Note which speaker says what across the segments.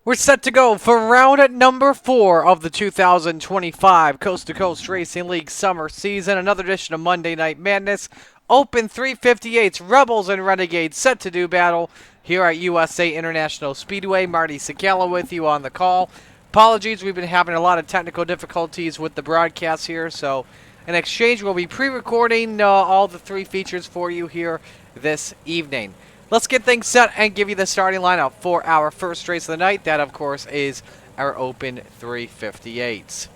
Speaker 1: We're set to go for round number 4 of the 2025 Coast to Coast Racing League summer season. Another edition of Monday Night Madness. Open 358's Rebels and Renegades set to do battle here at USA International Speedway. Marty Sakala with you on the call. Apologies, we've been having a lot of technical difficulties with the broadcast here, so in exchange we'll be pre-recording all the 3 features for you here this evening. Let's get things set and give you the starting lineup for our first race of the night. That, of course, is our Open 358s.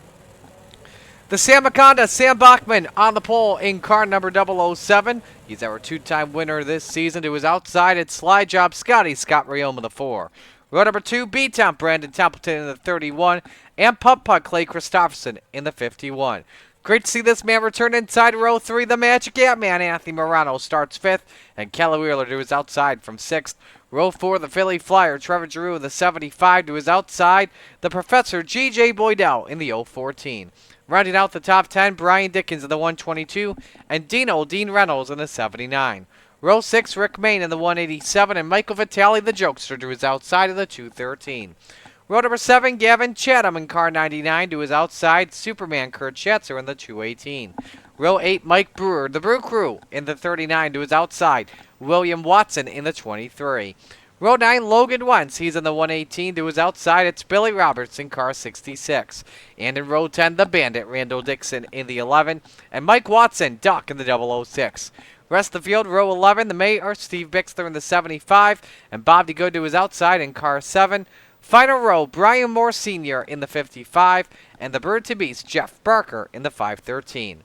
Speaker 1: The Sam Maconda, Sam Bachman on the pole in car number 007. He's our 2-time winner this season. To his outside, it's Slide Job Scott Rayome in the 4. Row number 2, B-Temp, Brandon Templeton in the 31. And Putt Putt, Clay Christopherson in the 51. Great to see this man return inside row 3. The Magic Ant-Man, Anthony Morano, starts 5th. And Kelly Wheeler to his outside from 6th. Row 4, the Philly Flyer, Trevor Giroux in the 75 to his outside. The Professor, G.J. Boydell in the 014. Rounding out the top 10, Brian Dickens in the 122. And Dean Reynolds in the 79. Row 6, Rick Main in the 187. And Michael Vitale, the Jokester, to his outside of the 213. Row number 7, Gavin Chatham in car 99 to his outside. Superman Kurt Schatzer in the 218. Row 8, Mike Brewer, the Brew Crew in the 39 to his outside. William Watson in the 23. Row 9, Logan Wentz, he's in the 118 to his outside. It's Billy Roberts in car 66. And in row 10, the Bandit, Randall Dixon in the 11. And Mike Watson, Duck in the 006. Rest of the field, row 11, the Mayor, Steve Bixler in the 75. And Bob DeGood to his outside in car 7. Final row, Brian Moore Sr. in the 55, and the Bird to Beast, Jeff Barker in the 513.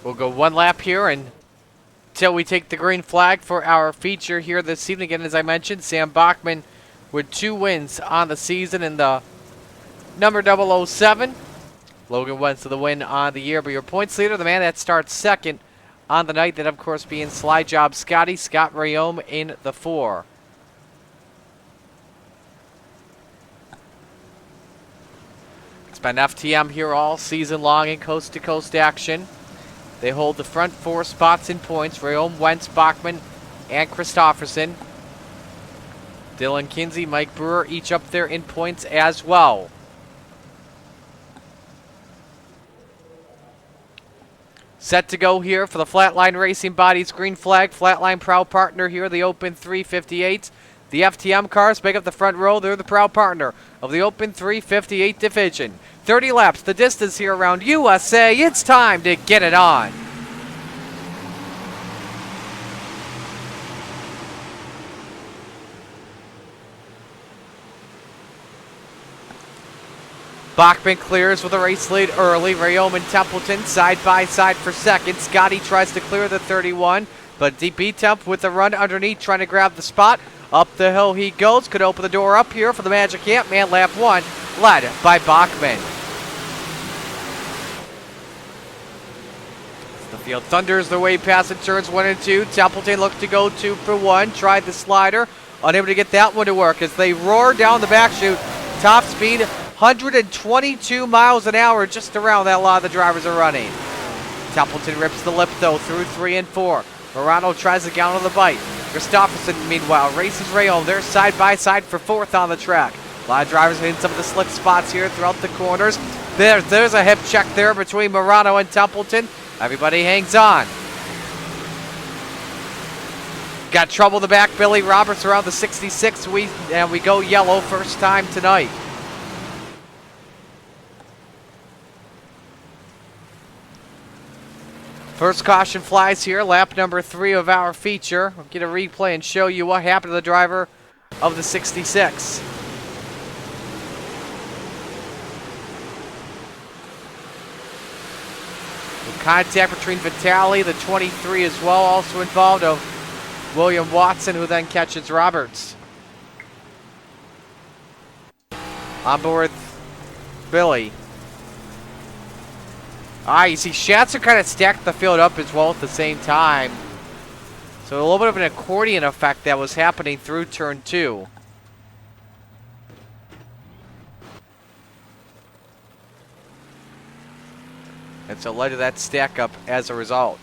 Speaker 1: We'll go one lap here until we take the green flag for our feature here this evening. Again, as I mentioned, Sam Bachman with 2 wins on the season in the number 007. Logan Wentz to the win on the year. But your points leader, the man that starts second on the night, that of course being Slide Job Scott Rayome in the 4. It's been FTM here all season long in coast-to-coast action. They hold the front 4 spots in points. Rayome, Wentz, Bachman, and Christopherson. Dylan Kinsey, Mike Brewer, each up there in points as well. Set to go here for the Flatline Racing Bodies green flag. Flatline proud partner here, the Open 358. The FTM cars make up the front row. They're the proud partner of the Open 358 division. 30 laps, the distance here around USA. It's time to get it on. Bachman clears with a race lead early. Rayome and Templeton side by side for second. Scotty tries to clear the 31, but B-Temp with the run underneath trying to grab the spot. Up the hill he goes. Could open the door up here for the Magic Ant-Man. Lap 1 led by Bachman. The field thunders their way past in turns 1 and 2. Templeton looked to go 2 for 1. Tried the slider. Unable to get that one to work as they roar down the back chute. Top speed 122 miles an hour, just around that a lot of the drivers are running. Templeton rips the lip though through 3 and 4. Morano tries to get on the bite. Christopherson, meanwhile, races Rayome. They're side by side for 4th on the track. A lot of drivers hitting some of the slick spots here throughout the corners. There's a hip check there between Morano and Templeton. Everybody hangs on. Got trouble in the back. Billy Roberts around the 66. And we go yellow first time tonight. First caution flies here, lap number 3 of our feature. We'll get a replay and show you what happened to the driver of the 66. Contact between Vitale, the 23 as well, also involved, of William Watson, who then catches Roberts. On board Billy. You see Schatzer kind of stacked the field up as well at the same time. So a little bit of an accordion effect that was happening through turn 2. And so led to that stack up as a result.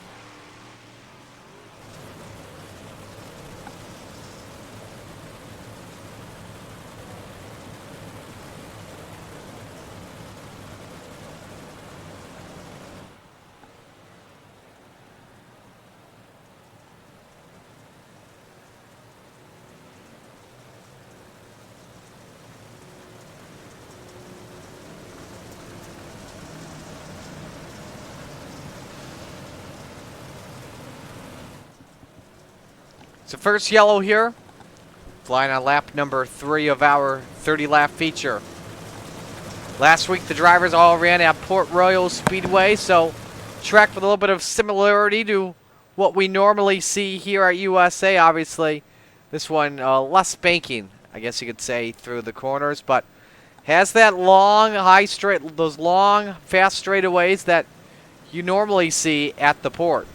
Speaker 1: So first yellow here, flying on lap number 3 of our 30-lap feature. Last week the drivers all ran at Port Royal Speedway, so track with a little bit of similarity to what we normally see here at USA. Obviously, this one less banking, I guess you could say, through the corners, but has that long, high straight, those long, fast straightaways that you normally see at the port.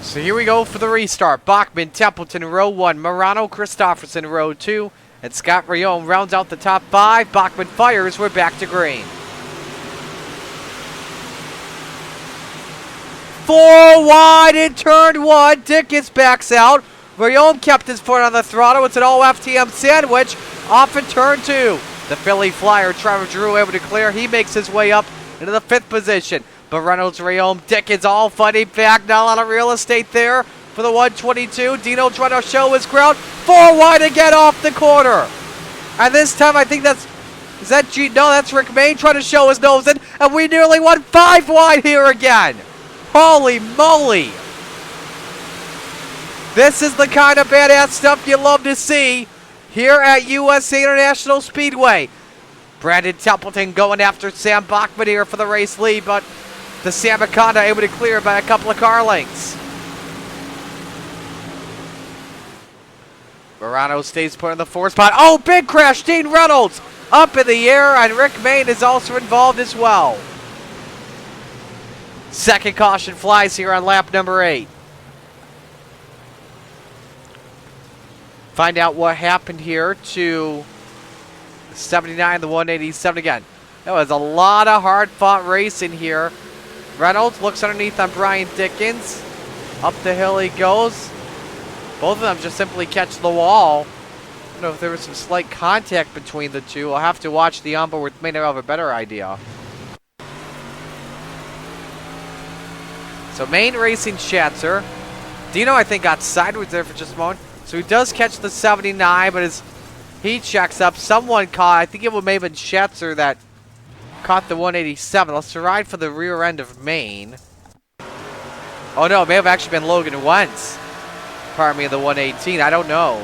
Speaker 1: So here we go for the restart. Bachman, Templeton, row 1. Morano, Christopherson, row 2. And Scott Rayome rounds out the top 5. Bachman fires. We're back to green. 4 wide in turn 1. Dickens backs out. Rayome kept his foot on the throttle. It's an all-FTM sandwich off in turn 2. The Philly Flyer, Trevor Drew, able to clear. He makes his way up into the 5th position. But Reynolds, Rayome, Dickens all fighting back. Not a lot of real estate there for the 122. Dino trying to show his ground. 4 wide again off the corner. And this time I think that's... Is that G? No, that's Rick Mayne trying to show his nose in. And we nearly won 5 wide here again. Holy moly. This is the kind of badass stuff you love to see here at USA International Speedway. Brandon Templeton going after Sam Bachman here for the race lead, but the Sam Aconda able to clear by a couple of car lengths. Morano stays put in the 4th spot. Oh, big crash. Dean Reynolds up in the air, and Rick Mayne is also involved as well. Second caution flies here on lap number 8. Find out what happened here to 79, the 187 again. That was a lot of hard-fought racing here. Reynolds looks underneath on Brian Dickens. Up the hill he goes. Both of them just simply catch the wall. I don't know if there was some slight contact between the two. I'll have to watch the onboard. May not have a better idea. So Mayne racing Schatzer. Dino, I think, got sideways there for just a moment. So he does catch the 79, but as he checks up, someone caught, I think it may have been Schatzer that caught the 187. Let's ride for the rear end of Mayne. Oh no, it may have actually been Logan Wentz. Pardon me, the 118. I don't know.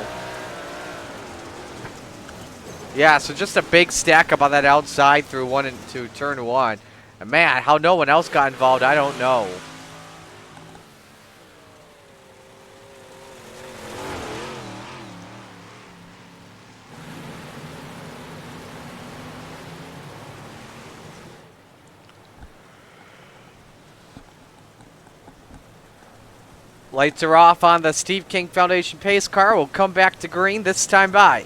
Speaker 1: Yeah, so just a big stack up on that outside through 1 and 2 turn 1. And man, how no one else got involved, I don't know. Lights are off on the Steve King Foundation pace car. We'll come back to green this time by.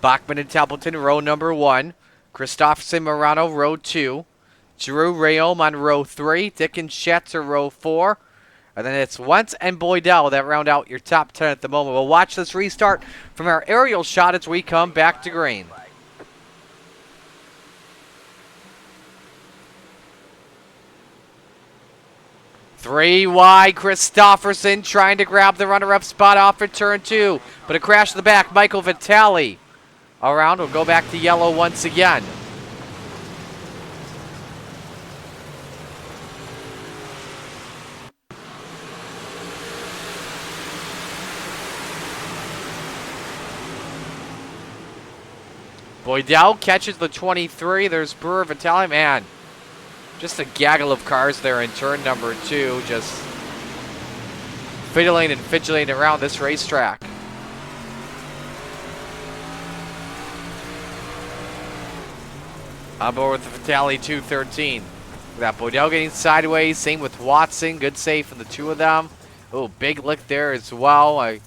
Speaker 1: Bachman and Templeton, row number 1. Christopherson, Morano, row 2. Drew, Rayome on row 3. Dickens, Schatzer, row 4. And then it's Wentz and Boydell that round out your top 10 at the moment. We'll watch this restart from our aerial shot as we come back to green. 3 wide, Christofferson trying to grab the runner-up spot off at turn 2. But a crash to the back, Michael Vitale. Around, will go back to yellow once again. Boydell catches the 23. There's Brewer, Vitale. Man, just a gaggle of cars there in turn number 2. Just fiddling and fidgeting around this racetrack. On board with the Vitale 213. That Boydell getting sideways. Same with Watson. Good save from the two of them. Oh, big lick there as well. I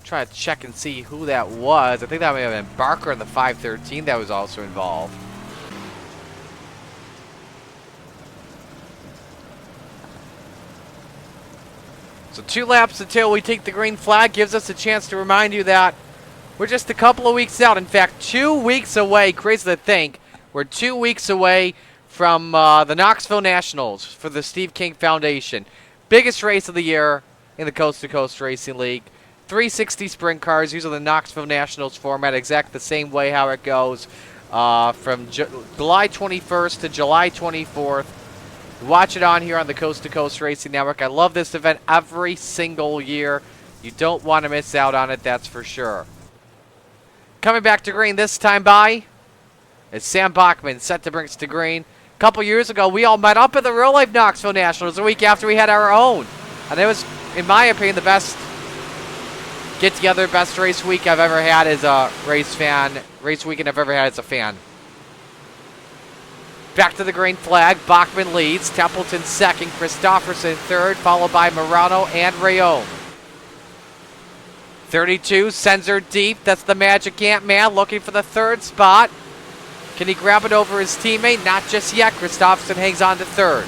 Speaker 1: try to check and see who that was. I think that may have been Barker in the 513 that was also involved. So 2 laps until we take the green flag. Gives us a chance to remind you that we're just a couple of weeks out. In fact, 2 weeks away. Crazy to think. We're 2 weeks away from the Knoxville Nationals for the Steve King Foundation. Biggest race of the year in the Coast to Coast Racing League. 360 sprint cars using the Knoxville Nationals format, exactly the same way how it goes from July 21st to July 24th. Watch it on here on the Coast to Coast Racing Network. I love this event every single year. You don't want to miss out on it, that's for sure. Coming back to green this time by is Sam Bachman, set to bring us to green. A couple years ago, we all met up at the Real Life Knoxville Nationals a week after we had our own. And it was, in my opinion, the best get-together, best race week I've ever had as a race weekend I've ever had as a fan. Back to the green flag. Bachman leads. Templeton second. Christofferson third, followed by Morano and Rayome. 32 sends her deep. That's the Magic Ant-Man looking for the third spot. Can he grab it over his teammate? Not just yet. Christofferson hangs on to third.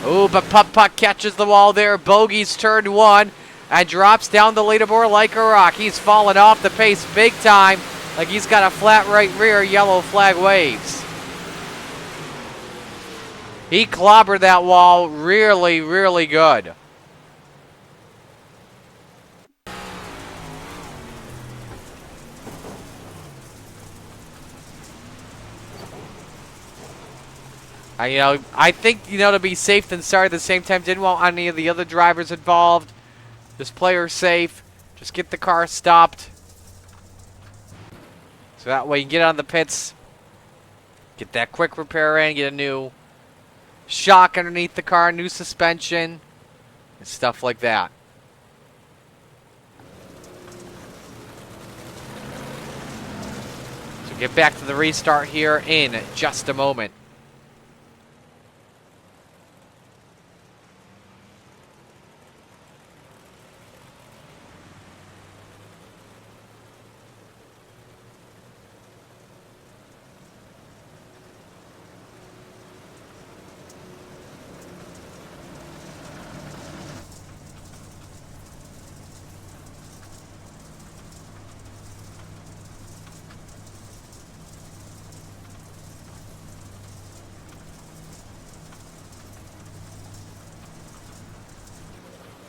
Speaker 1: Ooh, but Putt catches the wall there. Bogey's turn 1 and drops down the leaderboard like a rock. He's fallen off the pace big time. Like he's got a flat right rear. Yellow flag waves. He clobbered that wall really, really good. I think, to be safe than sorry at the same time, didn't want any of the other drivers involved. Just play her safe. Just get the car stopped. So that way you can get on the pits, get that quick repair in, get a new shock underneath the car, new suspension, and stuff like that. So get back to the restart here in just a moment.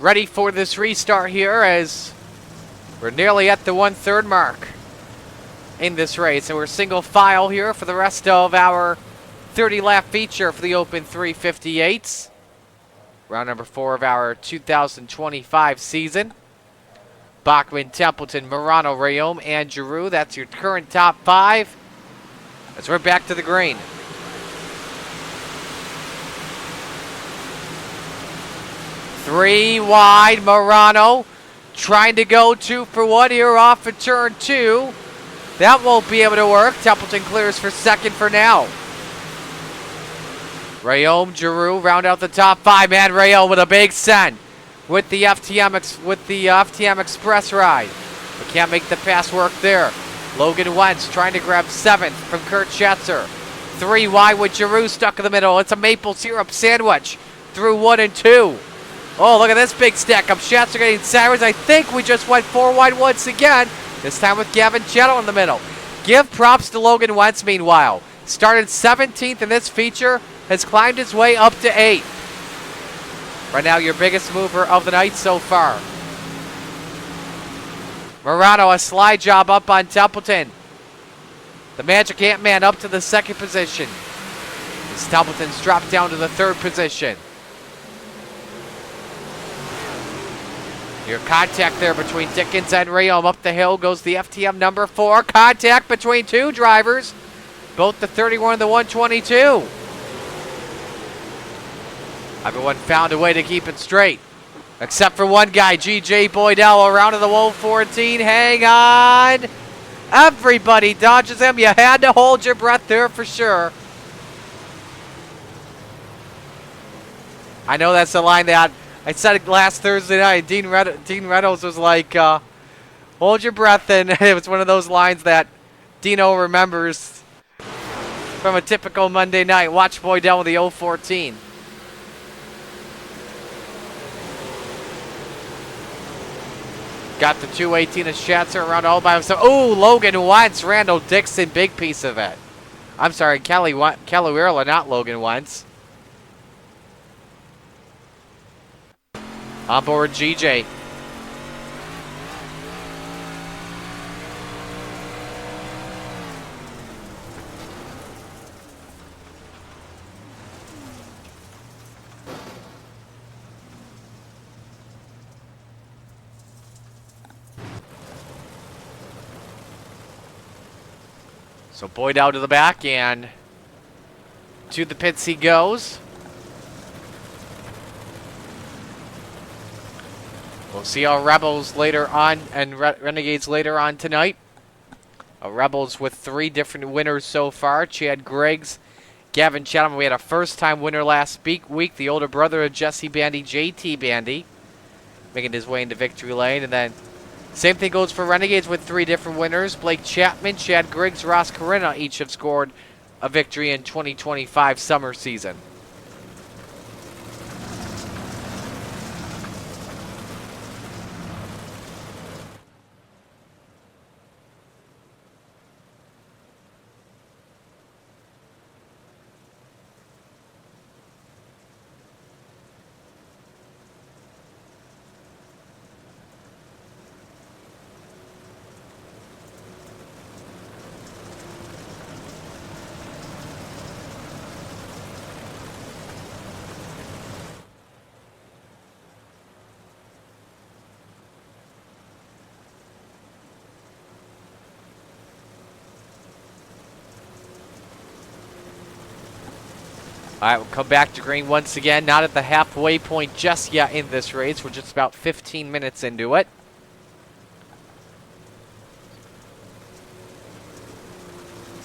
Speaker 1: Ready for this restart here as we're nearly at the 1/3 mark in this race. And we're single file here for the rest of our 30-lap feature for the Open 358s. Round number 4 of our 2025 season. Bachman, Templeton, Morano, Rayome, and Giroux. That's your current top 5. As we're back to the green. Three wide, Morano trying to go 2 for 1 here off of turn 2. That won't be able to work. Templeton clears for second for now. Rayome, Giroux round out the top 5. Man, Rayome with a big send with the FTM Express ride. But can't make the pass work there. Logan Wentz trying to grab 7th from Kurt Schatzer. 3 wide with Giroux stuck in the middle. It's a maple syrup sandwich through 1 and 2. Oh, look at this big stack up. Schatzer getting sideways. I think we just went 4 wide once again. This time with Gavin Chettle in the middle. Give props to Logan Wentz, meanwhile. Started 17th in this feature. has climbed his way up to 8th. Right now, your biggest mover of the night so far. Morano, a slide job up on Templeton. The Magic Ant-Man up to the 2nd position. As Templeton's dropped down to the 3rd position. Your contact there between Dickens and Rayom. Up the hill goes the FTM number 4. Contact between 2 drivers. Both the 31 and the 122. Everyone found a way to keep it straight. Except for one guy, G.J. Boydell, around to the 114. Hang on. Everybody dodges him. You had to hold your breath there for sure. I know that's the line that I said it last Thursday night. Dean Reynolds was like, hold your breath. And it was one of those lines that Dino remembers from a typical Monday night. Watch Boydell with the 014. Got the 218 of Schatzer around all by himself. Oh, Logan Wentz, Randall Dixon, big piece of it. I'm sorry, Kelly Wirla, not Logan Wentz. On board GJ. So Boyd out to the back and to the pits he goes. We'll see our Rebels later on and Renegades later on tonight. Rebels with 3 different winners so far. Chad Griggs, Gavin Chatham. We had a first-time winner last week. The older brother of Jesse Bandy, JT Bandy, making his way into victory lane. And then same thing goes for Renegades with 3 different winners. Blake Chapman, Chad Griggs, Ross Corinna each have scored a victory in 2025 summer season. All right, we'll come back to green once again. Not at the halfway point just yet in this race. We're just about 15 minutes into it.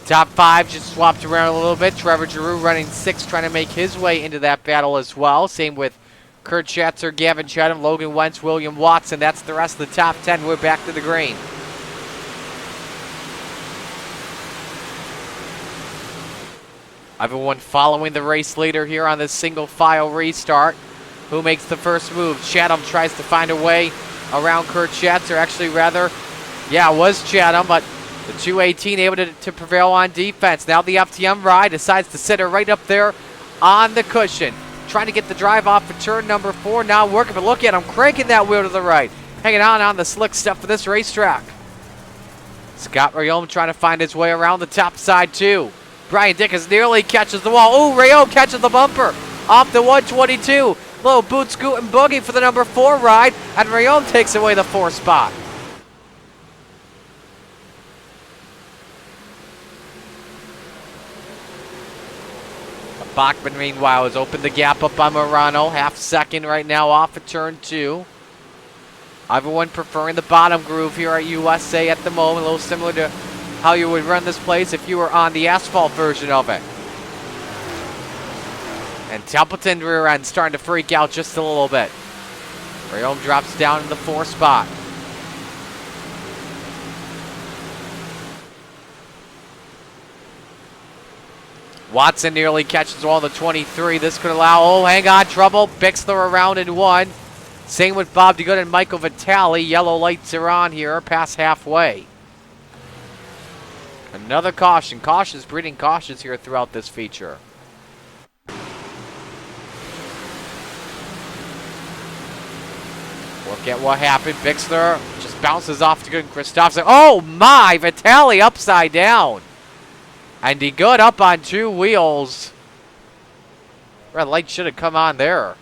Speaker 1: Top 5 just swapped around a little bit. Trevor Giroux running 6th, trying to make his way into that battle as well. Same with Kurt Schatzer, Gavin Chatham, Logan Wentz, William Watson. That's the rest of the top 10. We're back to the green. Everyone following the race leader here on this single file restart. Who makes the first move? Chatham tries to find a way around Kurt Schatzer. Actually, rather, yeah, it was Chatham, but the 218 able to prevail on defense. Now the FTM ride decides to sit her right up there on the cushion. Trying to get the drive off for turn number 4. Not working, but look at him cranking that wheel to the right. Hanging on the slick stuff for this racetrack. Scott Rayom trying to find his way around the top side too. Brian Dickens nearly catches the wall. Oh, Rayom catches the bumper off the 122. Little boot scoot and boogie for the number 4 ride, and Rayom takes away the 4th spot. Bachman, meanwhile, has opened the gap up on Morano. Half second right now off of turn 2. Everyone preferring the bottom groove here at USA at the moment. A little similar to how you would run this place if you were on the asphalt version of it. And Templeton rear end starting to freak out just a little bit. Rayom drops down in the 4th spot. Watson nearly catches all the 23. This could allow, oh, hang on, trouble. Bixler around in 1. Same with Bob DeGood and Michael Vitale. Yellow lights are on here, past halfway. Another caution. Cautions breeding cautions here throughout this feature. Look at what happened. Bixler just bounces off to good Christopherson. Oh my! Vitali upside down. And he good up on 2 wheels. Red light should have come on there.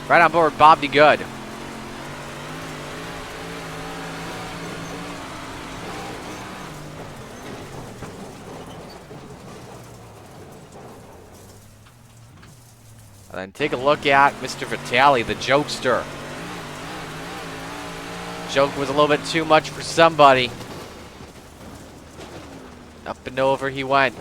Speaker 1: Right on board, Bob D. Good. And then take a look at Mr. Vitali, the jokester. Joke was a little bit too much for somebody. Up and over he went.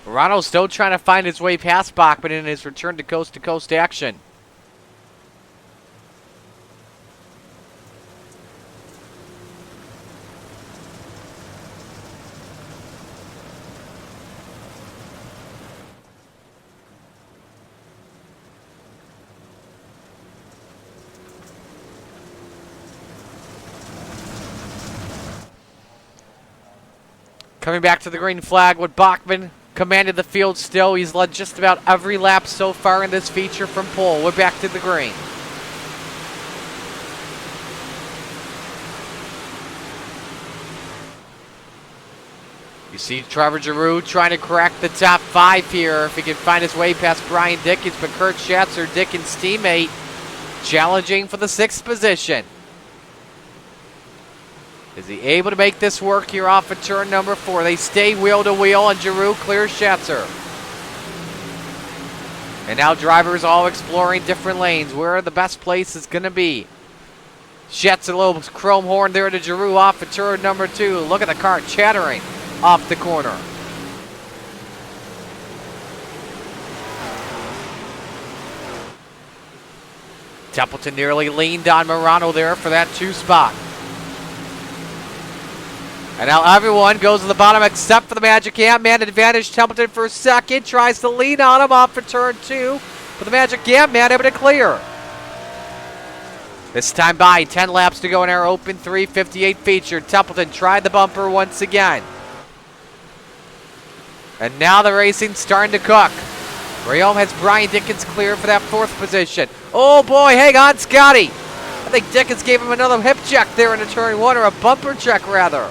Speaker 1: Morano's still trying to find his way past Bachman in his return to coast action. Coming back to the green flag with Bachman. Commanded the field still. He's led just about every lap so far in this feature from pole. We're back to the green. You see Trevor Giroux trying to crack the top 5 here if he can find his way past Brian Dickens, but Kurt Schatzer, Dickens' teammate, challenging for the 6th position. Is he able to make this work here off of turn number 4? They stay wheel to wheel, and Giroux clears Schatzer. And now drivers all exploring different lanes. Where the best place is going to be. Schatzer, a little chrome horn there to Giroux off of turn number 2. Look at the car chattering off the corner. Templeton nearly leaned on Morano there for that 2 spot. And now everyone goes to the bottom except for the Magic Ant-Man. Advantage Templeton for a second. Tries to lean on him off for turn 2. But the Magic Ant-Man able to clear. This time by 10 laps to go in our open 358 feature. Templeton tried the bumper once again. And now the racing's starting to cook. Rayom has Brian Dickens clear for that 4th position. Oh boy, hang on, Scotty. I think Dickens gave him another hip check there into turn 1, or a bumper check rather.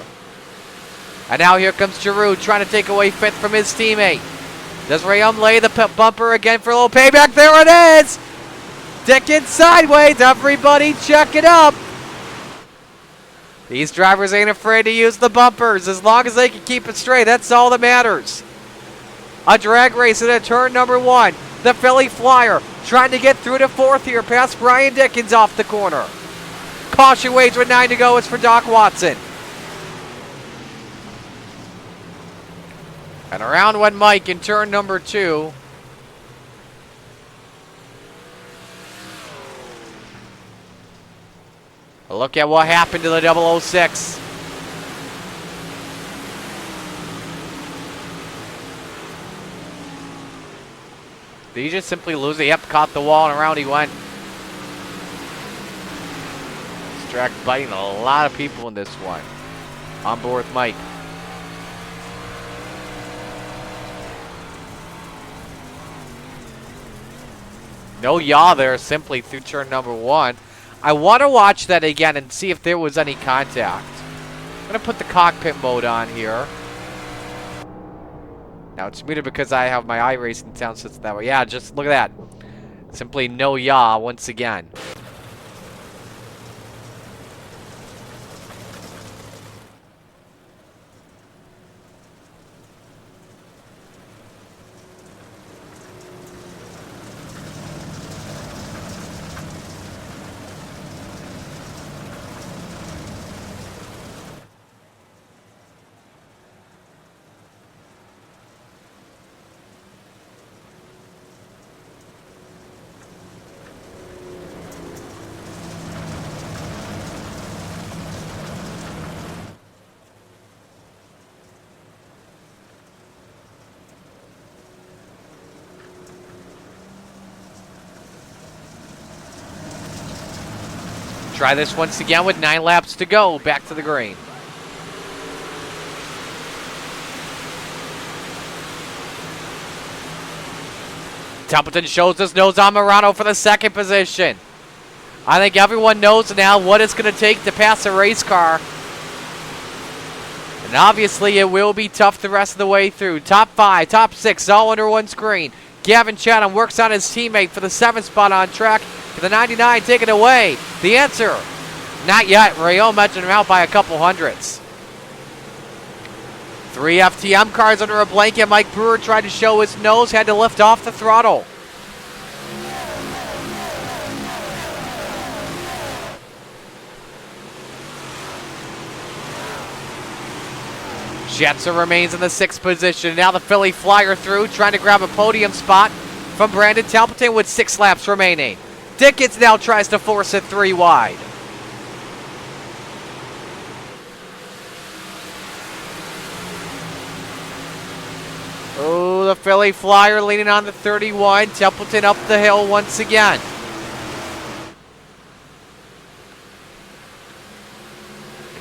Speaker 1: And now here comes Giroux trying to take away 5th from his teammate. Does Rayum lay the bumper again for a little payback? There it is! Dickens sideways. Everybody check it up. These drivers ain't afraid to use the bumpers. As long as they can keep it straight, that's all that matters. A drag race at turn number 1. The Philly Flyer trying to get through to 4th here past Brian Dickens off the corner. Caution waves with 9 to go. It's for Doc Watson. And around went Mike in turn number 2. A look at what happened to the 006. Did he just simply lose it? Yep, caught the wall and around he went. This track biting a lot of people in this one. On board with Mike. No yaw there, simply through turn number 1. I want to watch that again and see if there was any contact. I'm going to put the cockpit mode on here. Now it's muted because I have my iRacing sound system that way. Yeah, just look at that. Simply no yaw once again. Try this once again with 9 laps to go. Back to the green. Templeton shows his nose on Morano for the second position. I think everyone knows now what it's going to take to pass a race car. And obviously it will be tough the rest of the way through. Top 5, top 6, all under one screen. Gavin Chatham works on his teammate for the 7th spot on track. For the 99 taken away. The answer, not yet. Rayon mentioned him out by a couple hundredths. 3 FTM cars under a blanket. Mike Brewer tried to show his nose, had to lift off the throttle. Jetson remains in the 6th position. Now the Philly Flyer through, trying to grab a podium spot from Brandon Templeton with 6 laps remaining. Dickens now tries to force it 3 wide. Oh, the Philly Flyer leaning on the 31. Templeton up the hill once again.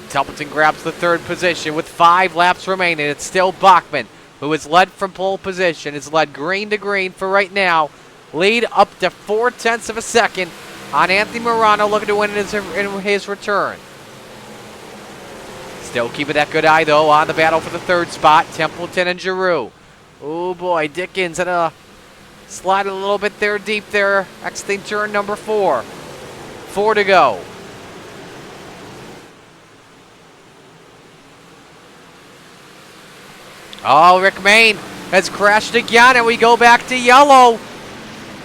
Speaker 1: Templeton grabs the 3rd position with 5 laps remaining. It's still Bachman, who is led from pole position. Is led green to green for right now. Lead up to 0.4 of a second on Anthony Morano, looking to win in his return. Still keeping that good eye, though, on the battle for the 3rd spot. Templeton and Giroux. Oh, boy. Dickens had a slide a little bit there deep there. Exiting turn number 4. 4 to go. Oh, Rick Mayne has crashed again, and we go back to yellow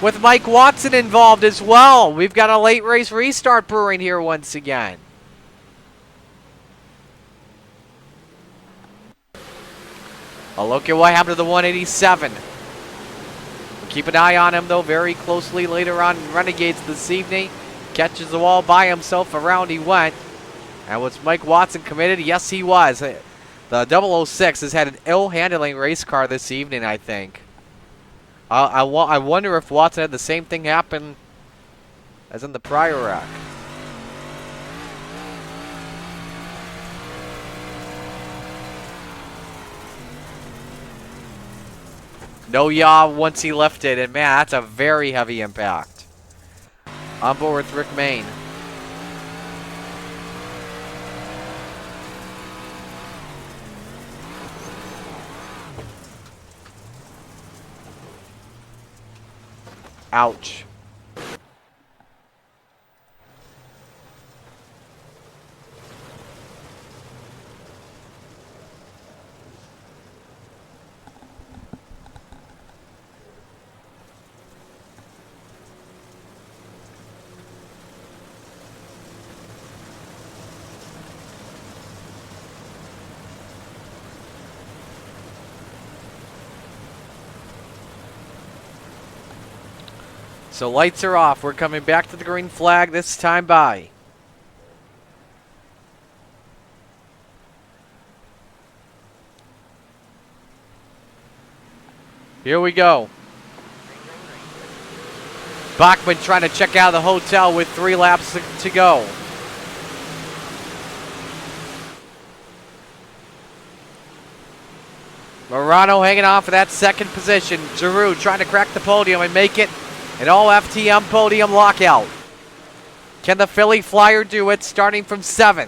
Speaker 1: with Mike Watson involved as well. We've got a late race restart brewing here once again. A look at what happened to the 187. We'll keep an eye on him, though, very closely later on in Renegades this evening. Catches the wall by himself, around he went. And was Mike Watson committed? Yes, he was. The 006 has had an ill-handling race car this evening, I think. I wonder if Watson had the same thing happen as in the prior wreck. No yaw once he lifted, and man, that's a very heavy impact. On board with Rick Mayne. Ouch. So lights are off. We're coming back to the green flag this time by. Here we go. Bachman trying to check out of the hotel with 3 laps to go. Morano hanging on for that 2nd position. Giroux trying to crack the podium and make it an all-FTM podium lockout. Can the Philly Flyer do it, starting from 7th?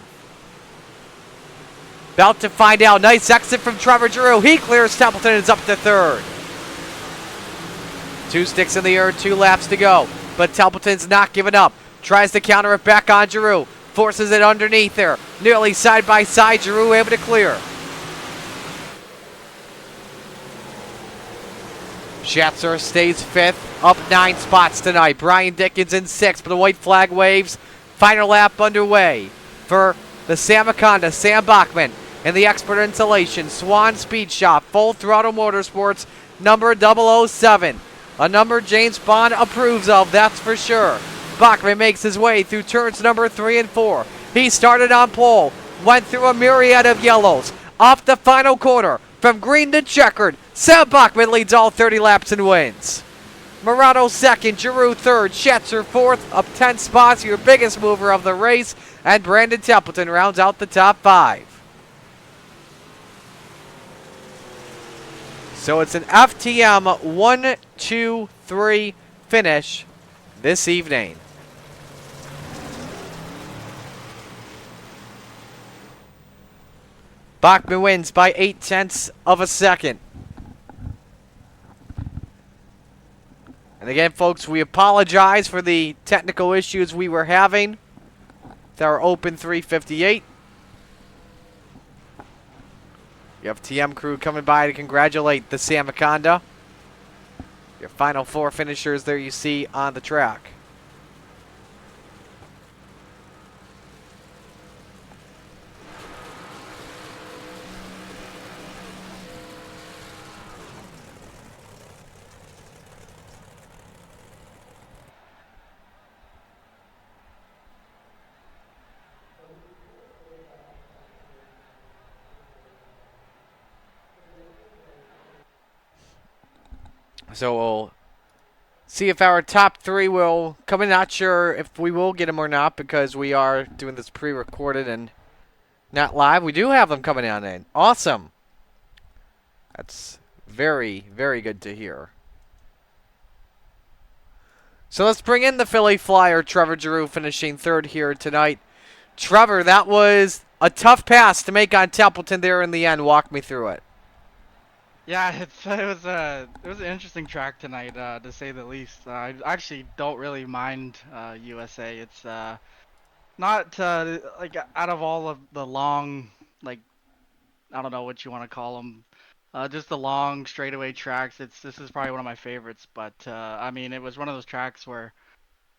Speaker 1: About to find out. Nice exit from Trevor Giroux. He clears Templeton and is up to 3rd. 2 sticks in the air, 2 laps to go. But Templeton's not giving up. Tries to counter it back on Giroux. Forces it underneath there. Nearly side by side. Giroux able to clear. Schatzer stays 5th, up 9 spots tonight. Brian Dickens in 6th, but the white flag waves. Final lap underway for the Samaconda, Sam Bachman, and the Expert Insulation, Swan Speed Shop, Full Throttle Motorsports, number 007. A number James Bond approves of, that's for sure. Bachman makes his way through turns number 3 and 4. He started on pole, went through a myriad of yellows, off the final corner, from green to checkered. Sam Bachman leads all 30 laps and wins. Murano second, Giroux third, Schetzer fourth, up 10 spots, your biggest mover of the race, and Brandon Templeton rounds out the top 5. So it's an FTM 1-2-3 finish this evening. Bachman wins by 0.8 of a second. And again, folks, we apologize for the technical issues we were having with our Open 358. You have TM crew coming by to congratulate the Samaconda. Your final 4 finishers there you see on the track. So we'll see if our top 3 will come in. Not sure if we will get them or not because we are doing this pre-recorded and not live. We do have them coming on in. Awesome. That's very, very good to hear. So let's bring in the Philly Flyer, Trevor Giroux, finishing third here tonight. Trevor, that was a tough pass to make on Templeton there in the end. Walk me through it.
Speaker 2: Yeah, it was an interesting track tonight, to say the least. I actually don't really mind USA. It's not like out of all of the long, like, I don't know what you want to call them, just the long straightaway tracks. This is probably one of my favorites. But I mean, it was one of those tracks where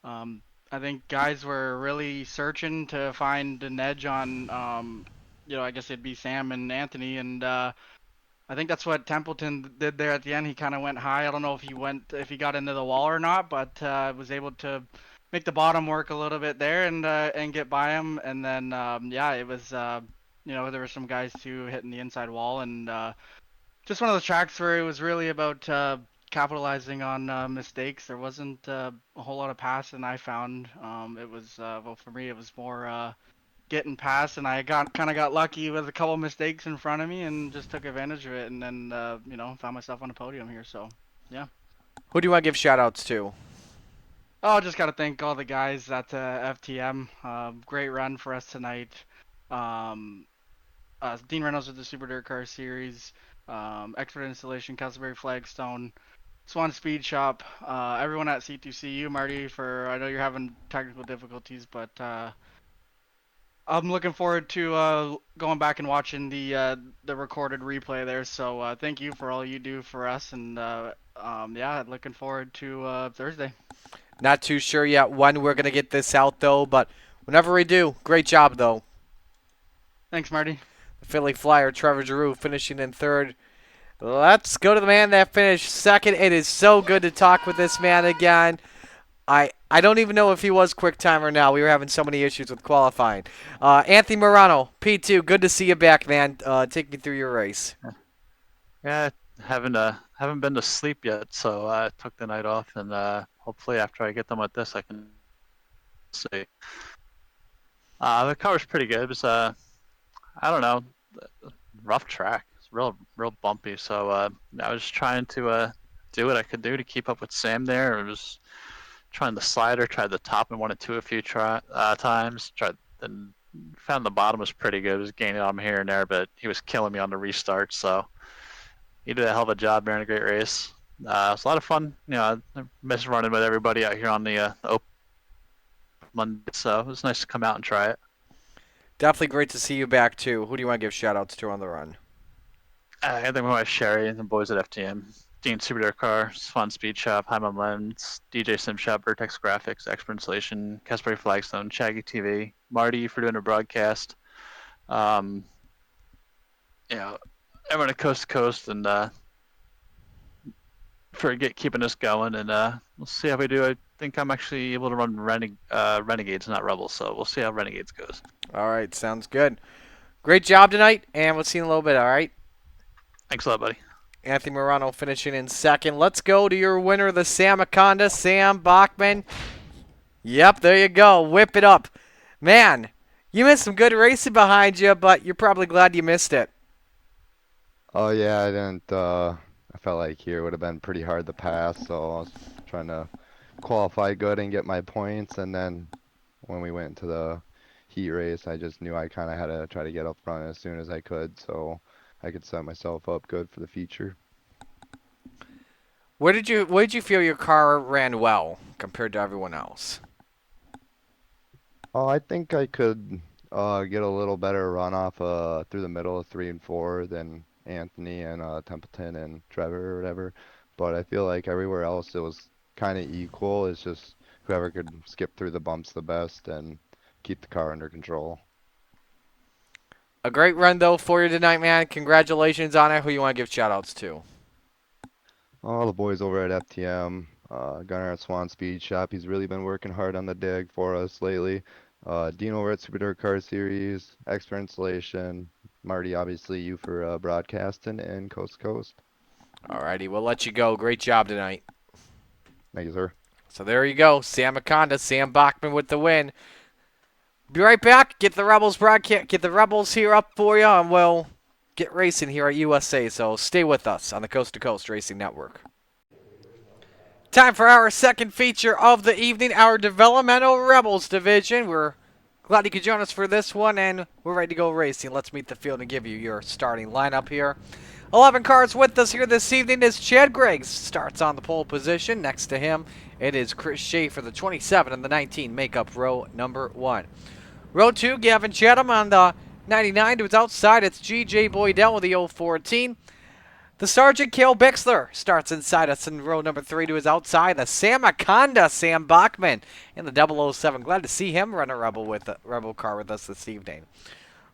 Speaker 2: um, I think guys were really searching to find an edge on, I guess it'd be Sam and Anthony, and I think that's what Templeton did there at the end. He kind of went high. I don't know if he got into the wall or not, but was able to make the bottom work a little bit there and get by him. And then yeah, it was there were some guys too hitting the inside wall, and just one of those tracks where it was really about capitalizing on mistakes. There wasn't a whole lot of passing I found. It was well, for me it was more getting past, and I got lucky with a couple mistakes in front of me and just took advantage of it, and then found myself on a podium here. So yeah.
Speaker 1: Who do you want to give shout outs to?
Speaker 2: Oh, just gotta thank all the guys at FTM. Great run for us tonight. Um, Dean Reynolds with the Super Dirt Car Series. Expert Installation, Castleberry Flagstone. Swan Speed Shop. Everyone at C2CU, Marty, for I know you're having technical difficulties, but I'm looking forward to going back and watching the recorded replay there. So thank you for all you do for us, and yeah, looking forward to Thursday.
Speaker 1: Not too sure yet when we're going to get this out, though, but whenever we do, great job, though.
Speaker 2: Thanks, Marty.
Speaker 1: The Philly Flyer, Trevor Giroux, finishing in third. Let's go to the man that finished second. It is so good to talk with this man again. I don't even know if he was quick timer now. We were having so many issues with qualifying. Anthony Morano, P2, good to see you back, man. Take me through your race.
Speaker 3: Yeah, haven't been to sleep yet, so I took the night off, and hopefully after I get done with this, I can see. The car was pretty good. It was I don't know, rough track. It's real bumpy. So I was trying to do what I could do to keep up with Sam there. I was trying the slider, tried the top and 1 and 2 a few times. Tried and found the bottom was pretty good. It was gaining on him here and there, but he was killing me on the restart. So he did a hell of a job, ran a great race. It was a lot of fun. I miss running with everybody out here on the Open Monday, so it was nice to come out and try it.
Speaker 1: Definitely great to see you back, too. Who do you want to give shout outs to on the run?
Speaker 3: I think my wife Sherry and the boys at FTM. Dean Super Dirt Car, Fun Speed Shop, Hyman Lens, DJ Sim Shop, Vertex Graphics, Expert Installation, Casper Flagstone, Shaggy TV, Marty for doing a broadcast. Everyone at Coast to Coast, and for keeping us going, and we'll see how we do. I think I'm actually able to run Renegades, not Rebels, so we'll see how Renegades goes.
Speaker 1: All right, sounds good. Great job tonight, and we'll see you in a little bit, all right?
Speaker 3: Thanks a lot, buddy.
Speaker 1: Anthony Morano finishing in second. Let's go to your winner, the Sam Akonda, Sam Bachman. Yep, there you go. Whip it up. Man, you missed some good racing behind you, but you're probably glad you missed it.
Speaker 4: Oh yeah, I didn't. I felt like here would have been pretty hard to pass, so I was trying to qualify good and get my points. And then when we went into the heat race, I just knew I kind of had to try to get up front as soon as I could, so I could set myself up good for the future.
Speaker 1: Where did you feel your car ran well compared to everyone else?
Speaker 4: Oh, I think I could get a little better run off through the middle of 3 and 4 than Anthony and Templeton and Trevor or whatever. But I feel like everywhere else it was kind of equal. It's just whoever could skip through the bumps the best and keep the car under control.
Speaker 1: A great run though for you tonight, man. Congratulations on it. Who you want to give shout outs to?
Speaker 4: All the boys over at FTM, Gunnar at Swan Speed Shop, he's really been working hard on the dig for us lately. Dean over at Super Dirt Car Series, X for installation, Marty, obviously you for broadcasting, and Coast to Coast.
Speaker 1: Alrighty, we'll let you go. Great job tonight.
Speaker 4: Thank you, sir.
Speaker 1: So there you go. Sam Akonda, Sam Bachman with the win. Be right back. Get the Rebels broadcast. Get the Rebels here up for you, and we'll get racing here at USA. So stay with us on the Coast to Coast Racing Network. Time for our second feature of the evening, our Developmental Rebels division. We're glad you could join us for this one, and we're ready to go racing. Let's meet the field and give you your starting lineup here. 11 cars with us here this evening is Chad Griggs. Starts on the pole position. Next to him, it is Chris Schaefer, the 27 and the 19, make up row number 1. Row 2, Gavin Chatham on the 99 to his outside. It's G.J. Boydell with the 014. The Sergeant Cale Bixler starts inside us in row number 3 to his outside. The Sam Akonda, Sam Bachman in the 007. Glad to see him run a Rebel car with us this evening.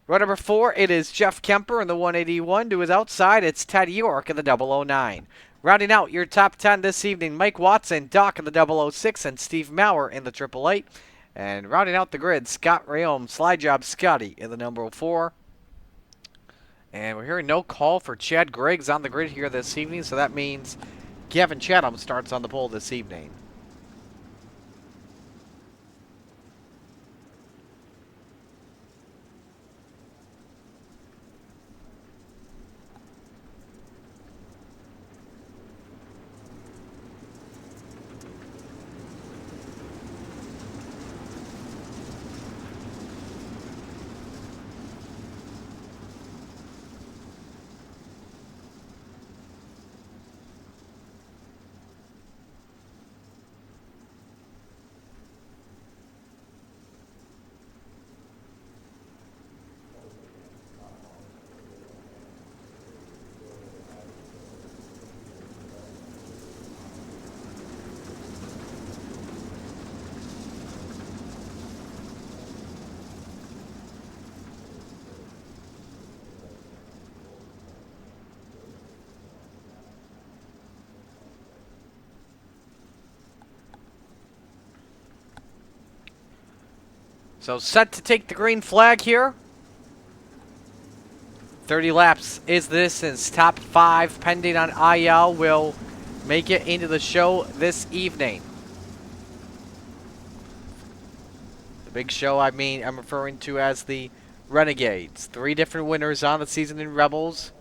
Speaker 1: Row number 4, it is Jeff Kemper in the 181 to his outside. It's Ted York in the 009. Rounding out your top 10 this evening, Mike Watson, Doc in the 006, and Steve Maurer in the 888. And rounding out the grid, Scott Rayom, Slide Job Scotty in the number 4. And we're hearing no call for Chad Griggs on the grid here this evening, so that means Gavin Chatham starts on the pole this evening. So set to take the green flag here. 30 laps is the distance. Top 5 pending on IL will make it into the show this evening. The big show, I'm referring to as the Renegades. 3 different winners on the season in Rebels.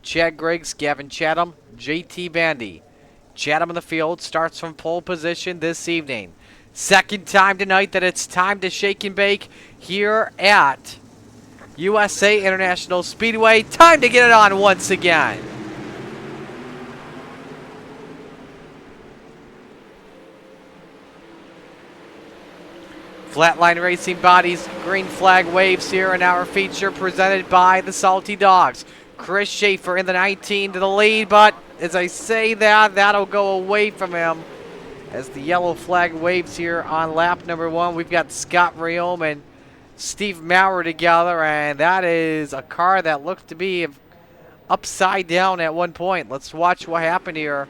Speaker 1: Chad Griggs, Gavin Chatham, JT Bandy. Chatham in the field starts from pole position this evening. Second time tonight that it's time to shake and bake here at USA International Speedway. Time to get it on once again. Flatline Racing Bodies green flag waves here in our feature presented by the Salty Dogs. Chris Schaefer in the 19 to the lead, but as I say that, that'll go away from him. As the yellow flag waves here on lap number 1, we've got Scott Rayom and Steve Maurer together, and that is a car that looked to be upside down at one point. Let's watch what happened here.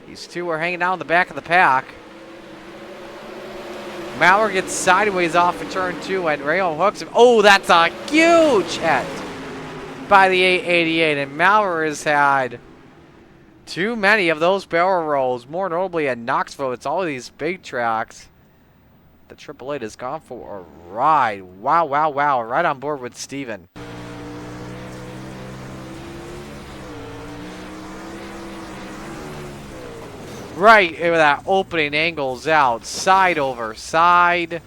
Speaker 1: These two are hanging out in the back of the pack. Maurer gets sideways off in turn 2, and Rayom hooks him. Oh, that's a huge hit by the 888, and Maurer has had Too many of those barrel rolls, more notably at Knoxville. It's all of these big tracks. The 888 has gone for a ride. Wow, wow, wow. Right on board with Steven. Right where that opening angles out. Side over side.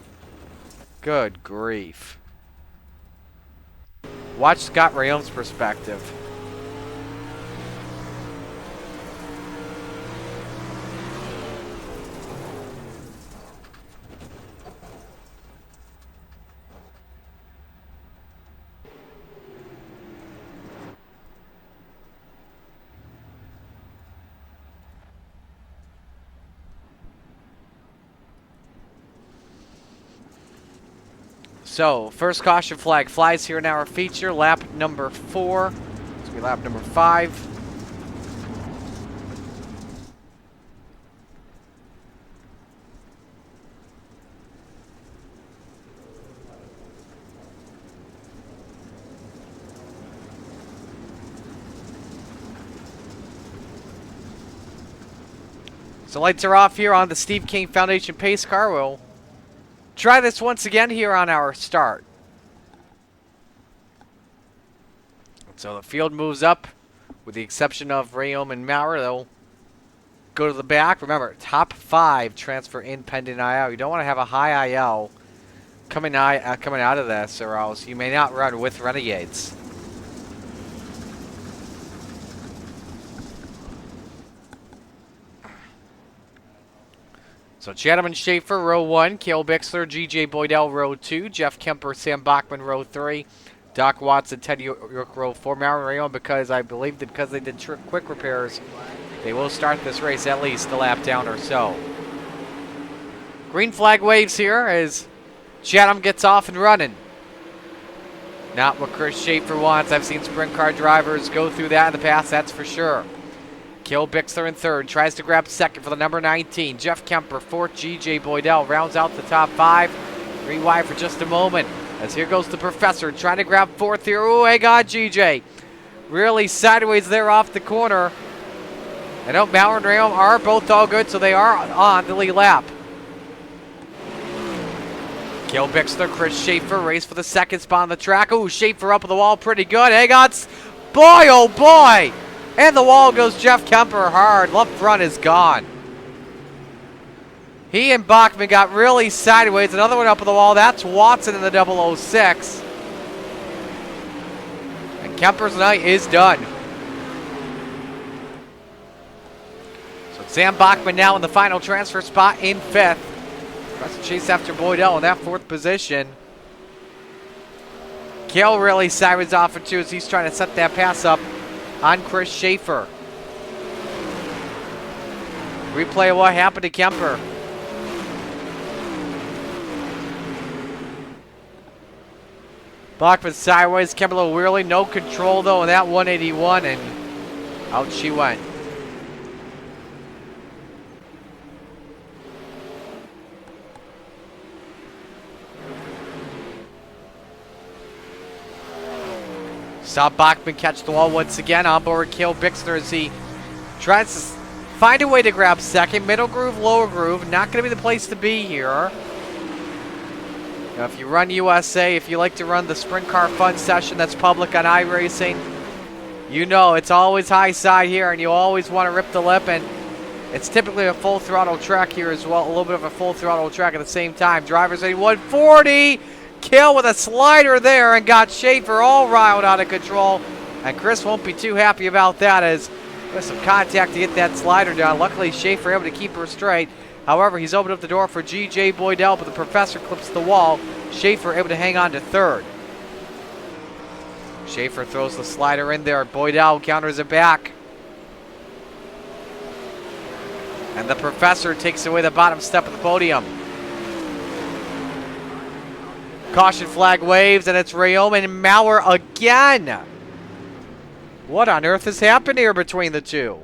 Speaker 1: Good grief. Watch Scott Rayom's perspective. So, first caution flag flies here in our feature, lap number 4. This will be lap number 5. So lights are off here on the Steve King Foundation pace car. We'll try this once again here on our start. So the field moves up, with the exception of Rayom and Maurer. They'll go to the back. Remember, top 5 transfer in pending IL. You don't want to have a high IL coming out of this, or else you may not run with Renegades. So Chatham and Schaefer, row 1. Cale Bixler, G.J. Boydell, row 2. Jeff Kemper, Sam Bachman, row 3. Doc Watson, Ted York, row 4. Maurer and Rayom, because I believe that because they did quick repairs, they will start this race at least a lap down or so. Green flag waves here as Chatham gets off and running. Not what Chris Schaefer wants. I've seen sprint car drivers go through that in the past, that's for sure. Cale Bixler in 3rd, tries to grab 2nd for the number 19. Jeff Kemper, 4th. G.J. Boydell rounds out the top 5. Green wide for just a moment. As here goes the Professor, trying to grab 4th here. Oh, my God, G.J. Really sideways there off the corner. I know Maurer and Rayom are both all good, so they are on the lead lap. Cale Bixler, Chris Schaefer race for the 2nd spot on the track. Oh, Schaefer up on the wall, pretty good. Hagots, boy, oh boy. And the wall goes Jeff Kemper hard. Left front is gone. He and Bachman got really sideways. Another one up on the wall. That's Watson in the 006. And Kemper's night is done. So Sam Bachman now in the final transfer spot in 5th. Tries to chase after Boydell in that 4th position. Cale really sideways off for 2 as he's trying to set that pass up on Chris Schaefer. Replay of what happened to Kemper. Bachman sideways, Kemper a little weirdly, no control though in that 181, and out she went. Saw Bachman catch the wall once again. On board Cale Bixler as he tries to find a way to grab 2nd. Middle groove, lower groove. Not going to be the place to be here. Now, if you run USA, if you like to run the sprint car fun session that's public on iRacing, you know it's always high side here and you always want to rip the lip. And it's typically a full throttle track here as well. A little bit of a full throttle track at the same time. Drivers at 140. Cale with a slider there and got Schaefer all riled out of control. And Chris won't be too happy about that as with some contact to get that slider down. Luckily, Schaefer able to keep her straight. However, he's opened up the door for G.J. Boydell, but the Professor clips the wall. Schaefer able to hang on to 3rd. Schaefer throws the slider in there. Boydell counters it back. And the Professor takes away the bottom step of the podium. Caution flag waves, and it's Rayom and Maurer again. What on earth has happened here between the two?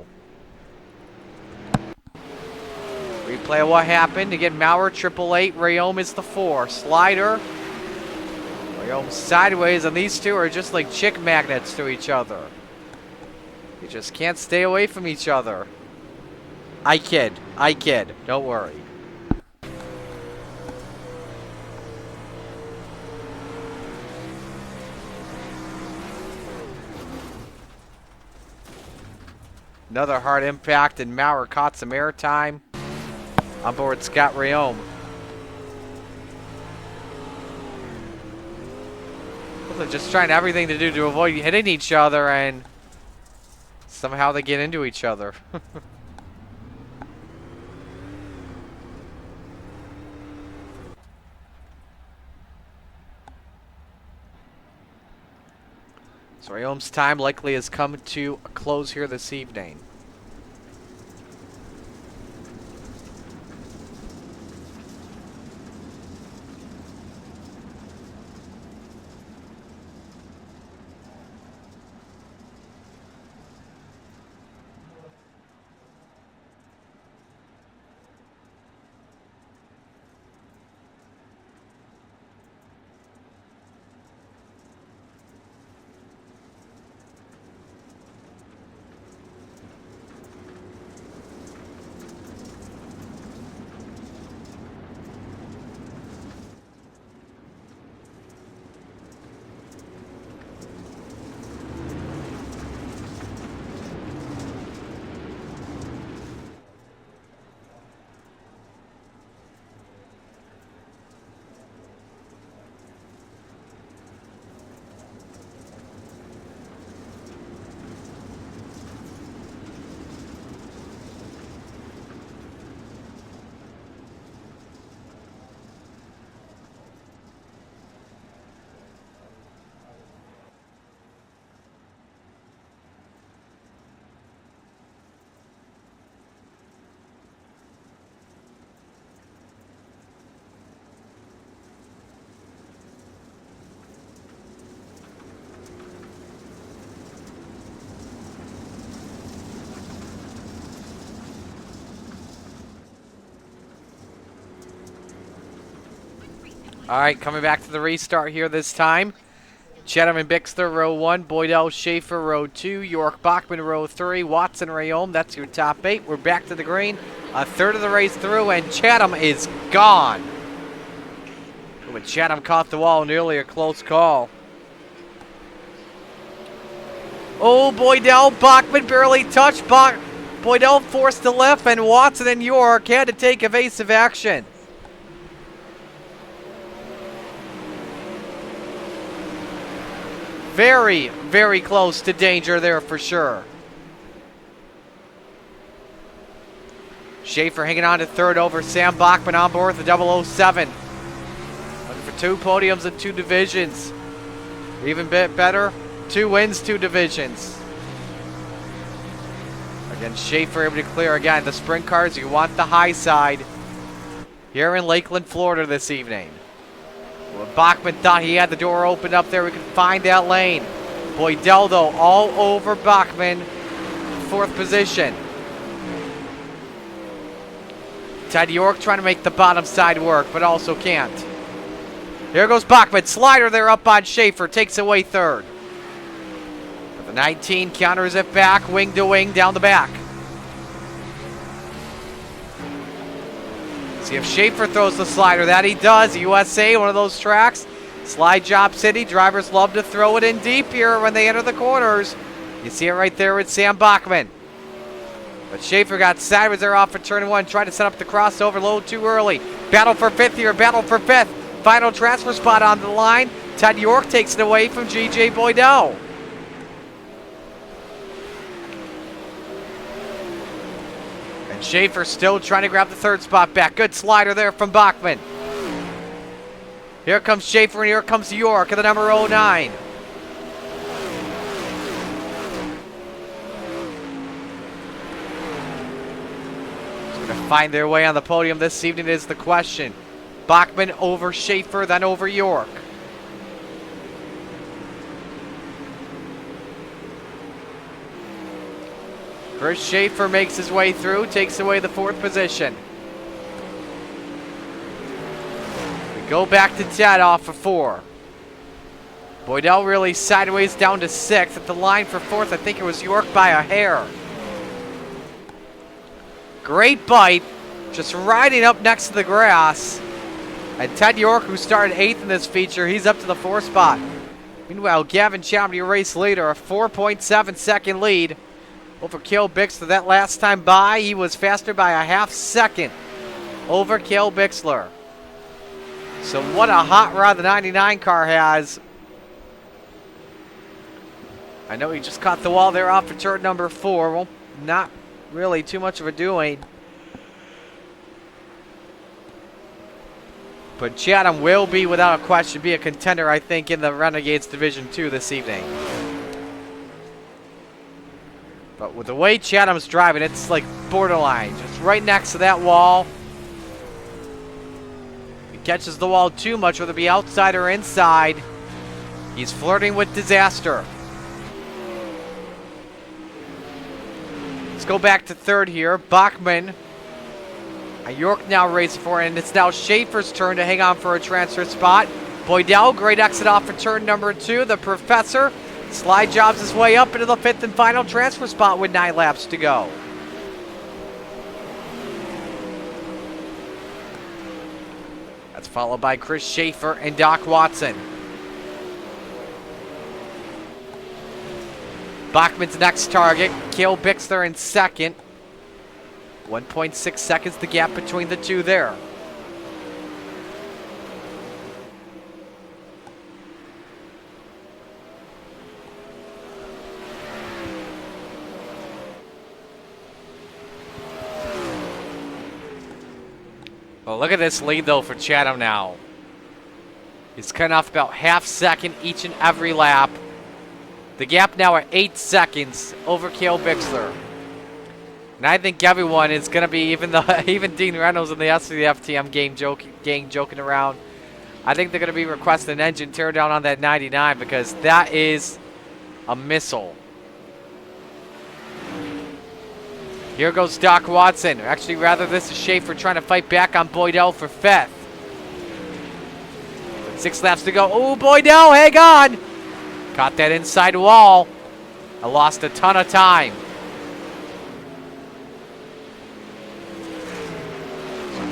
Speaker 1: Replay of what happened. Again, Maurer 888. Rayom is the 4. Slider. Rayom sideways, and these two are just like chick magnets to each other. You just can't stay away from each other. I kid. I kid. Don't worry. Another hard impact, and Maurer caught some airtime on board Scott Rayome. They're just trying everything to do to avoid hitting each other, and somehow they get into each other. So Rayome's time likely has come to a close here this evening. All right, coming back to the restart here this time. Chatham and Bixler, row 1. Boydell, Schaefer, row 2. York, Bachman, row 3. Watson, Rayome, that's your top 8. We're back to the green. A third of the race through, and Chatham is gone. But Chatham caught the wall, nearly a close call. Oh, Boydell, Bachman barely touched. Boydell forced to left, and Watson and York had to take evasive action. Very, very close to danger there for sure. Schaefer hanging on to third over Sam Bachman on board the 007. Looking for 2 podiums and 2 divisions. Even bit better, 2 wins, 2 divisions. Again, Schaefer able to clear again. The sprint cars, you want the high side here in Lakeland, Florida this evening. Well, Bachman thought he had the door open up there. We could find that lane. Boydell, though, all over Bachman. 4th position. Ted York trying to make the bottom side work, but also can't. Here goes Bachman. Slider there up on Schaefer. Takes away 3rd. But the 19 counters it back. Wing to wing down the back. See if Schaefer throws the slider. That he does. USA, one of those tracks. Slide job city. Drivers love to throw it in deep here when they enter the corners. You see it right there with Sam Bachman. But Schaefer got sideways there off of turn 1. Tried to set up the crossover a little too early. Battle for 5th here. Battle for 5th. Final transfer spot on the line. Ted York takes it away from G.J. Boydell. Schaefer still trying to grab the 3rd spot back. Good slider there from Bachman. Here comes Schaefer, and here comes York at the number 09. Going to find their way on the podium this evening is the question. Bachman over Schaefer, then over York. Chris Schaefer makes his way through, takes away the 4th position. We go back to Ted off of 4. Boydell really sideways down to 6th. At the line for 4th, I think it was York by a hair. Great bite. Just riding up next to the grass. And Ted York, who started 8th in this feature, he's up to the 4th spot. Meanwhile, Gavin Chatham, your race leader, a 4.7 second lead over Cale Bixler. That last time by, he was faster by a half second over Cale Bixler. So what a hot rod the 99 car has. I know he just caught the wall there off of turn number 4. Well, not really too much of a doing. But Chatham will be, without a question, be a contender, I think, in the Renegades Division 2 this evening. But with the way Chatham's driving, it's like borderline. Just right next to that wall. If he catches the wall too much, whether it be outside or inside, he's flirting with disaster. Let's go back to 3rd here. Bachman. York now racing for it, and it's now Schaefer's turn to hang on for a transfer spot. Boydell, great exit off for turn number 2. The Professor slide jobs his way up into the 5th and final transfer spot with 9 laps to go. That's followed by Chris Schaefer and Doc Watson. Bachman's next target, Cale Bixler in 2nd. 1.6 seconds the gap between the two there. Well, look at this lead, though, for Chatham now. He's cutting off about half second each and every lap. The gap now at 8 seconds over Cale Bixler. And I think everyone is going to be, even Dean Reynolds and the rest of the FTM gang joking around. I think they're going to be requesting an engine teardown on that 99 because that is a missile. Here goes Doc Watson. Actually, rather, this is Schaefer trying to fight back on Boydell for 5th. 6 laps to go. Oh, Boydell, hang on. Caught that inside wall. I lost a ton of time.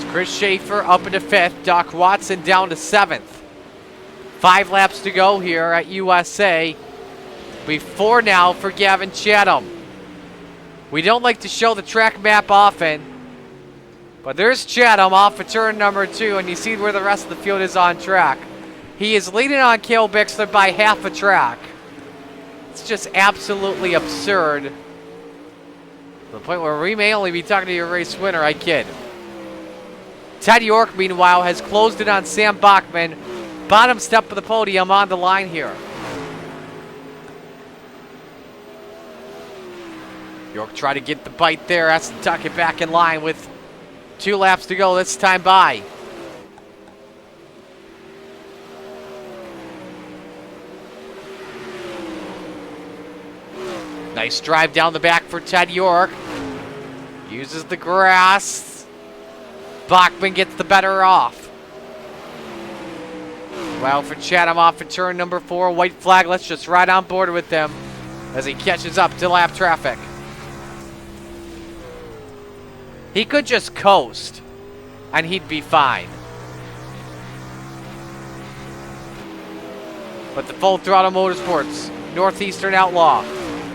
Speaker 1: Chris Schaefer up into 5th. Doc Watson down to 7th. 5 laps to go here at USA. Before now for Gavin Chatham. We don't like to show the track map often. But there's Chatham off of turn number 2. And you see where the rest of the field is on track. He is leading on Cale Bixler by half a track. It's just absolutely absurd. To the point where we may only be talking to your race winner. I kid. Ted York, meanwhile, has closed it on Sam Bachman. Bottom step of the podium on the line here. York tried to get the bite there. Has to tuck it back in line with 2 laps to go this time by. Nice drive down the back for Ted York. Uses the grass. Bachman gets the better off. Well, for Chatham off of turn number 4. White flag. Let's just ride on board with them as he catches up to lap traffic. He could just coast and he'd be fine. But the Full Throttle Motorsports Northeastern Outlaw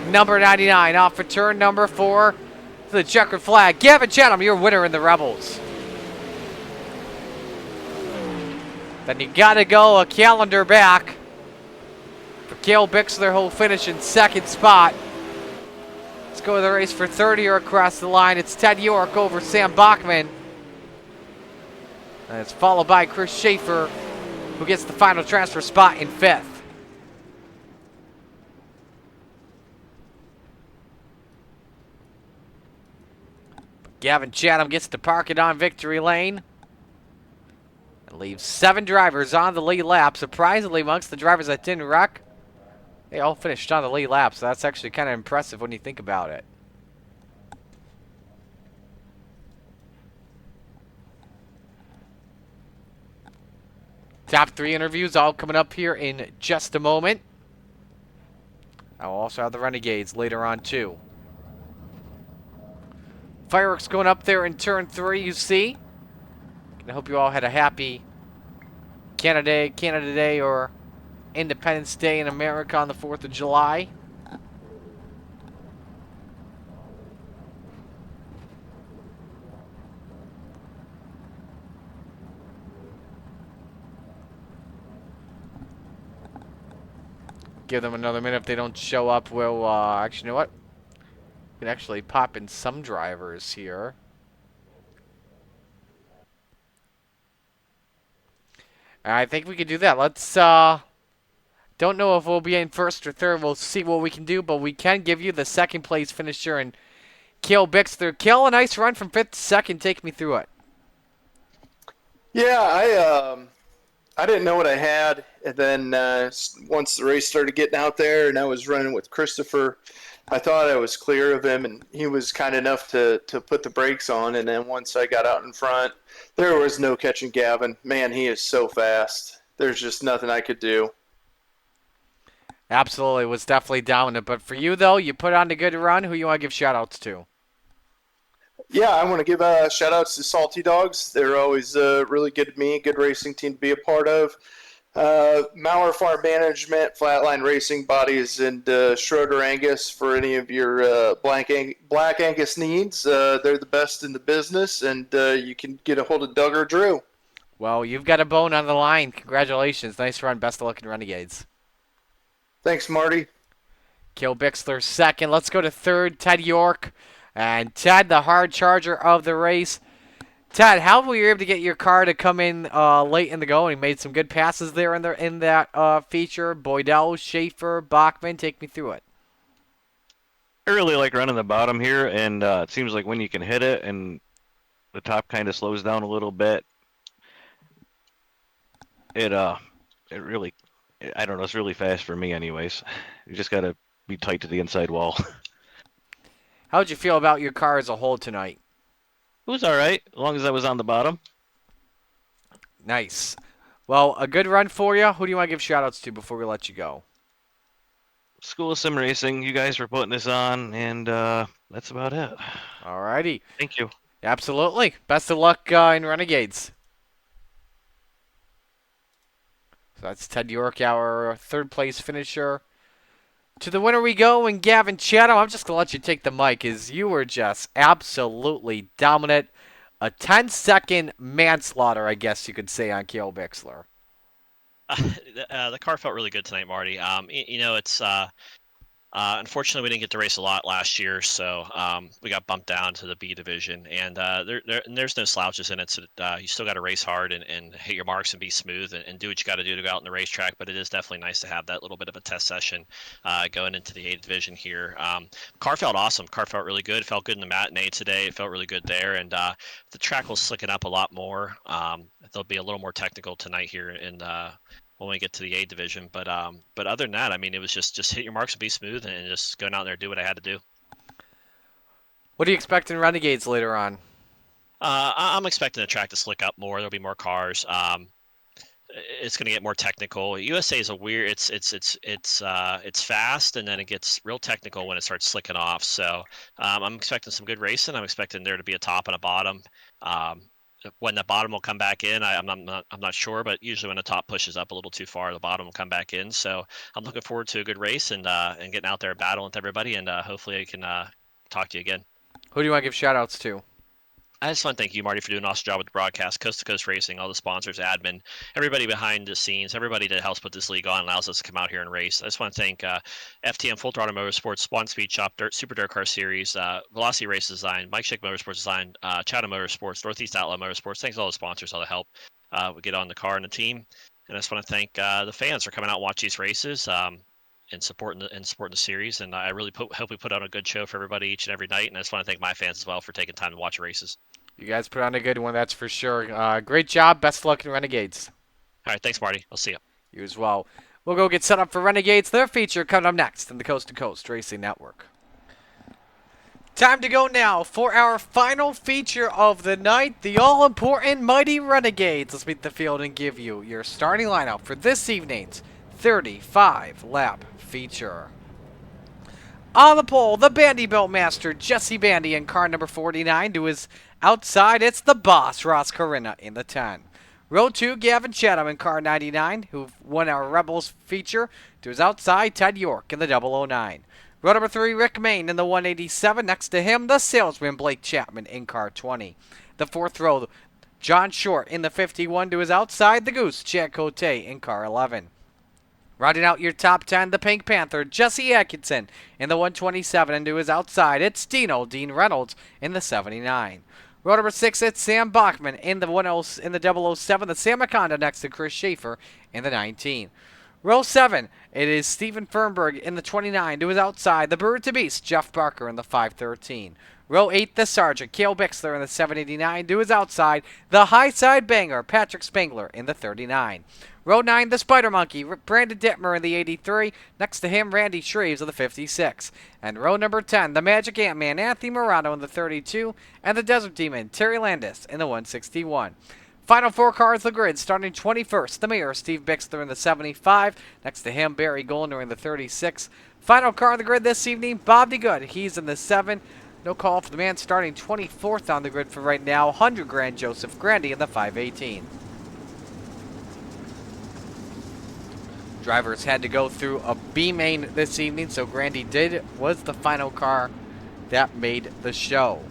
Speaker 1: number 99 off for turn number 4 to the checkered flag. Gavin Chatham, your winner in the Rebels. Then you gotta go a calendar back for Cale Bixler, who'll finish in 2nd spot. Let's go to the race for 30 here across the line. It's Ted York over Sam Bachman. And it's followed by Chris Schaefer, who gets the final transfer spot in 5th. Gavin Chatham gets to park it on victory lane. And leaves 7 drivers on the lead lap. Surprisingly, amongst the drivers that didn't wreck, they all finished on the lead lap. So that's actually kind of impressive when you think about it. Top 3 interviews all coming up here in just a moment. I will also have the Renegades later on, too. Fireworks going up there in turn 3, you see. I hope you all had a happy Canada Day, or Independence Day in America on the 4th of July. Give them another minute. If they don't show up, we'll, actually, you know what? We can actually pop in some drivers here. I think we could do that. Let's, don't know if we'll be in first or third. We'll see what we can do, but we can give you the second place finisher and Kale Bixler. Kale, a nice run from 5th to 2nd. Take me through it.
Speaker 5: Yeah, I didn't know what I had, and then once the race started getting out there, and I was running with Christopher, I thought I was clear of him, and he was kind enough to put the brakes on. And then once I got out in front, there was no catching Gavin. Man, he is so fast. There's just nothing I could do.
Speaker 1: Absolutely, was definitely dominant. But for you, though, you put on a good run. Who you want to give shout-outs to?
Speaker 5: Yeah, I want to give shout outs to Salty Dogs. They're always really good to me, good racing team to be a part of. Mauer Farm Management, Flatline Racing Bodies, and Schroeder Angus for any of your Black Angus needs. They're the best in the business, and you can get a hold of Doug or Drew.
Speaker 1: Well, you've got a bone on the line. Congratulations. Nice run. Best of luck in Renegades.
Speaker 5: Thanks, Marty.
Speaker 1: Kale Bixler 2nd. Let's go to 3rd, Ted York. And Ted, the hard charger of the race. Ted, how were you able to get your car to come in late in the go? And he made some good passes there in that feature. Boydell, Schaefer, Bachman, take me through it.
Speaker 6: I really like running the bottom here, and it seems like when you can hit it and the top kind of slows down a little bit, it really, I don't know, it's really fast for me anyways. You just got to be tight to the inside wall.
Speaker 1: How'd you feel about your car as a whole tonight?
Speaker 6: It was all right, as long as I was on the bottom.
Speaker 1: Nice. Well, a good run for you. Who do you want to give shout-outs to before we let you go?
Speaker 6: School of Sim Racing, you guys for putting this on, and that's about it.
Speaker 1: Alrighty.
Speaker 6: Thank you.
Speaker 1: Absolutely. Best of luck in Renegades. So that's Ted York, our 3rd place finisher. To the winner we go, and Gavin Chatham, I'm just going to let you take the mic, as you were just absolutely dominant. A 10-second manslaughter, I guess you could say, on Kale Bixler.
Speaker 7: The car felt really good tonight, Marty. It's unfortunately we didn't get to race a lot last year, so we got bumped down to the B division, and there's no slouches in it. So you still got to race hard and hit your marks and be smooth and do what you got to do to go out on the racetrack. But it is definitely nice to have that little bit of a test session going into the A division here. Car felt awesome. Car felt really good. Felt good in the matinee today. It felt really good there, and the track will slicken up a lot more. They'll be a little more technical tonight here in when we get to the A division. But other than that, I mean, it was just hit your marks and be smooth and just going out there and do what I had to do.
Speaker 1: What do you expect in Renegades later on?
Speaker 7: I'm expecting the track to slick up more. There'll be more cars. It's going to get more technical. USA is a weird. It's fast, and then it gets real technical when it starts slicking off. So I'm expecting some good racing. I'm expecting there to be a top and a bottom. When the bottom will come back in, I'm not sure, but usually when the top pushes up a little too far, the bottom will come back in. So I'm looking forward to a good race and getting out there battling with everybody, and hopefully I can talk to you again.
Speaker 1: Who do you want to give shout-outs to?
Speaker 7: I just want to thank you, Marty, for doing an awesome job with the broadcast, Coast to Coast Racing, all the sponsors, admin, everybody behind the scenes, everybody that helps put this league on, allows us to come out here and race. I just want to thank FTM Full Throttle Motorsports, Spawn Speed Shop, Super Dirt Car Series, Velocity Race Design, Mike Schick Motorsports Design, Chatham Motorsports, Northeast Outlaw Motorsports. Thanks to all the sponsors, all the help we get on the car and the team. And I just want to thank the fans for coming out and watch these races. And supporting the series, and I really hope we put on a good show for everybody each and every night. And I just want to thank my fans as well for taking time to watch races.
Speaker 1: You guys put on a good one, that's for sure. Great job. Best of luck in Renegades.
Speaker 7: All right, thanks, Marty. I'll see you.
Speaker 1: You as well. We'll go get set up for Renegades. Their feature coming up next in the Coast to Coast Racing Network. Time to go now for our final feature of the night, the all-important Mighty Renegades. Let's meet the field and give you your starting lineup for this evening's 35-lap feature. On the pole, the Bandy Belt Master, Jesse Bandy, in car number 49. To his outside, it's the boss, Ross Corinna, in the 10. Row 2, Gavin Chatham in car 99, who won our Rebels feature. To his outside, Ted York in the 009. Row number 3, Rick Main in the 187. Next to him, the salesman, Blake Chapman, in car 20. The 4th row, John Short in the 51. To his outside, the Goose, Chad Cote, in car 11. Rounding out your top 10, the Pink Panther, Jesse Atkinson in the 127. And to his outside, it's Dean Reynolds, in the 79. Row number 6, it's Sam Bachman in the 007. The Sam Maconda next to Chris Schaefer in the 19. Row 7, it is Stephen Fernberg in the 29. To his outside, the Bird to Beast, Jeff Barker in the 513. Row 8, the Sergeant, Cale Bixler in the 789. To his outside, the High Side Banger, Patrick Spangler in the 39. Row 9, the Spider Monkey, Brandon Dittmer in the 83. Next to him, Randy Shreves of the 56. And row number 10, the Magic Ant-Man, Anthony Morano in the 32. And the Desert Demon, Terry Landis in the 161. Final 4 cars, the grid, starting 21st, the Mayor, Steve Bixler in the 75. Next to him, Barry Goldner in the 36. Final car on the grid this evening, Bob DeGood. He's in the 7. No call for the man starting 24th on the grid for right now, 100 grand, Joseph Grandy in the 518. Drivers had to go through a B main this evening, so Grandy was the final car that made the show.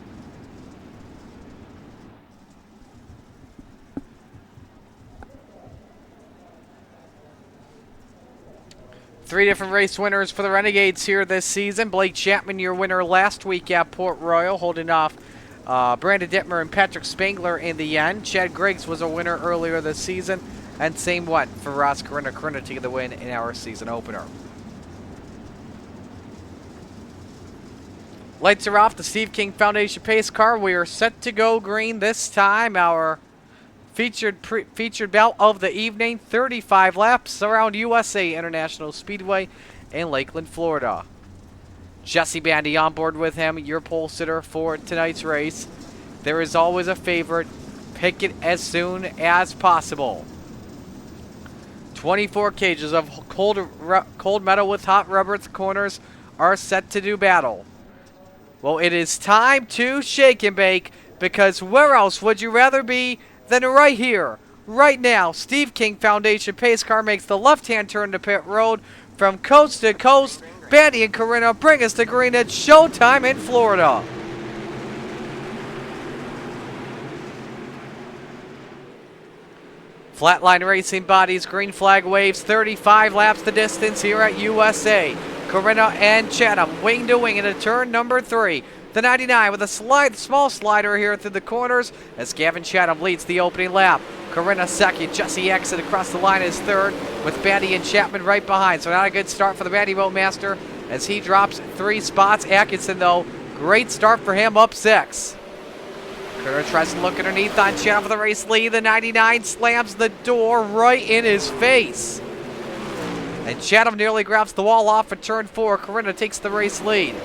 Speaker 1: Three different race winners for the Renegades here this season. Blake Chapman, your winner last week at Port Royal, holding off Brandon Dittmer and Patrick Spangler in the end. Chad Griggs was a winner earlier this season. And same went for Ross Corinna taking the win in our season opener. Lights are off. The Steve King Foundation pace car. We are set to go green this time. Our featured bout of the evening, 35 laps around USA International Speedway in Lakeland, Florida. Jesse Bandy on board with him, your pole sitter for tonight's race. There is always a favorite. Pick it as soon as possible. 24 cages of cold metal with hot rubber at the corners are set to do battle. Well, it is time to shake and bake, because where else would you rather be than right here, right now? Steve King Foundation pace car makes the left-hand turn to pit road from coast to coast. Bandy and Corinna bring us to green. It's showtime in Florida. Flatline Racing Bodies, green flag waves, 35 laps the distance here at USA. Corinna and Chatham wing to wing into turn number 3. The 99 with a small slider here through the corners as Gavin Chatham leads the opening lap. Corinna second, Jesse exit across the line is third with Bandy and Chapman right behind. So not a good start for the Bandy Boat Master as he drops 3 spots. Atkinson though, great start for him, up 6. Corinna tries to look underneath on Chatham for the race lead. The 99 slams the door right in his face. And Chatham nearly grabs the wall off at turn 4. Corinna takes the race lead.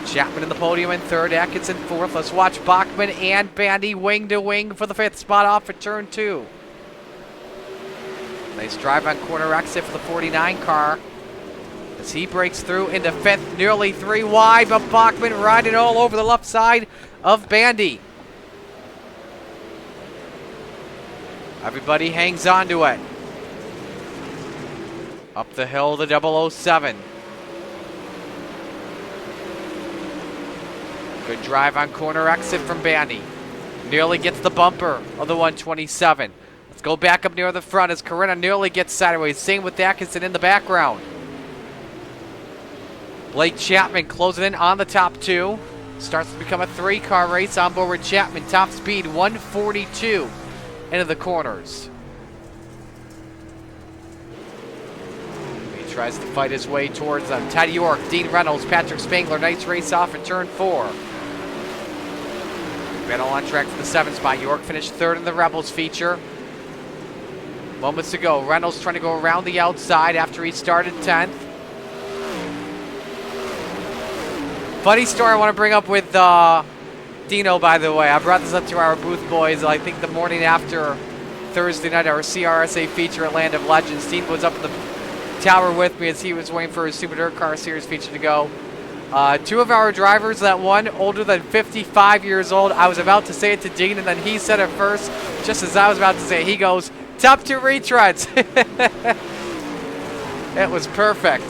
Speaker 1: Chapman in the podium in 3rd, Atkinson 4th. Let's watch Bachman and Bandy wing to wing for the 5th spot off at turn 2. Nice drive on corner exit for the 49 car as he breaks through into 5th, nearly 3 wide, but Bachman riding all over the left side of Bandy. Everybody hangs on to it. Up the hill, the 007. Good drive on corner exit from Bandy. Nearly gets the bumper of the 127. Let's go back up near the front as Corinna nearly gets sideways. Same with Atkinson in the background. Blake Chapman closing in on the top 2. Starts to become a 3-car race on board with Chapman. Top speed 142 into the corners. He tries to fight his way towards them. Ted York, Dean Reynolds, Patrick Spangler. Nice race off at turn 4. Battle on track for the 7th spot. York finished 3rd in the Rebels feature. Moments to go. Reynolds trying to go around the outside after he started 10th. Funny story I want to bring up with Dino, by the way. I brought this up to our booth boys, I think the morning after Thursday night, our CRSA feature at Land of Legends. Dean was up in the tower with me as he was waiting for his Super Dirt Car Series feature to go. Two of our drivers, that one older than 55 years old, I was about to say it to Dean, and then he said it first. Just as I was about to say it, he goes, top 2 retreads. It was perfect.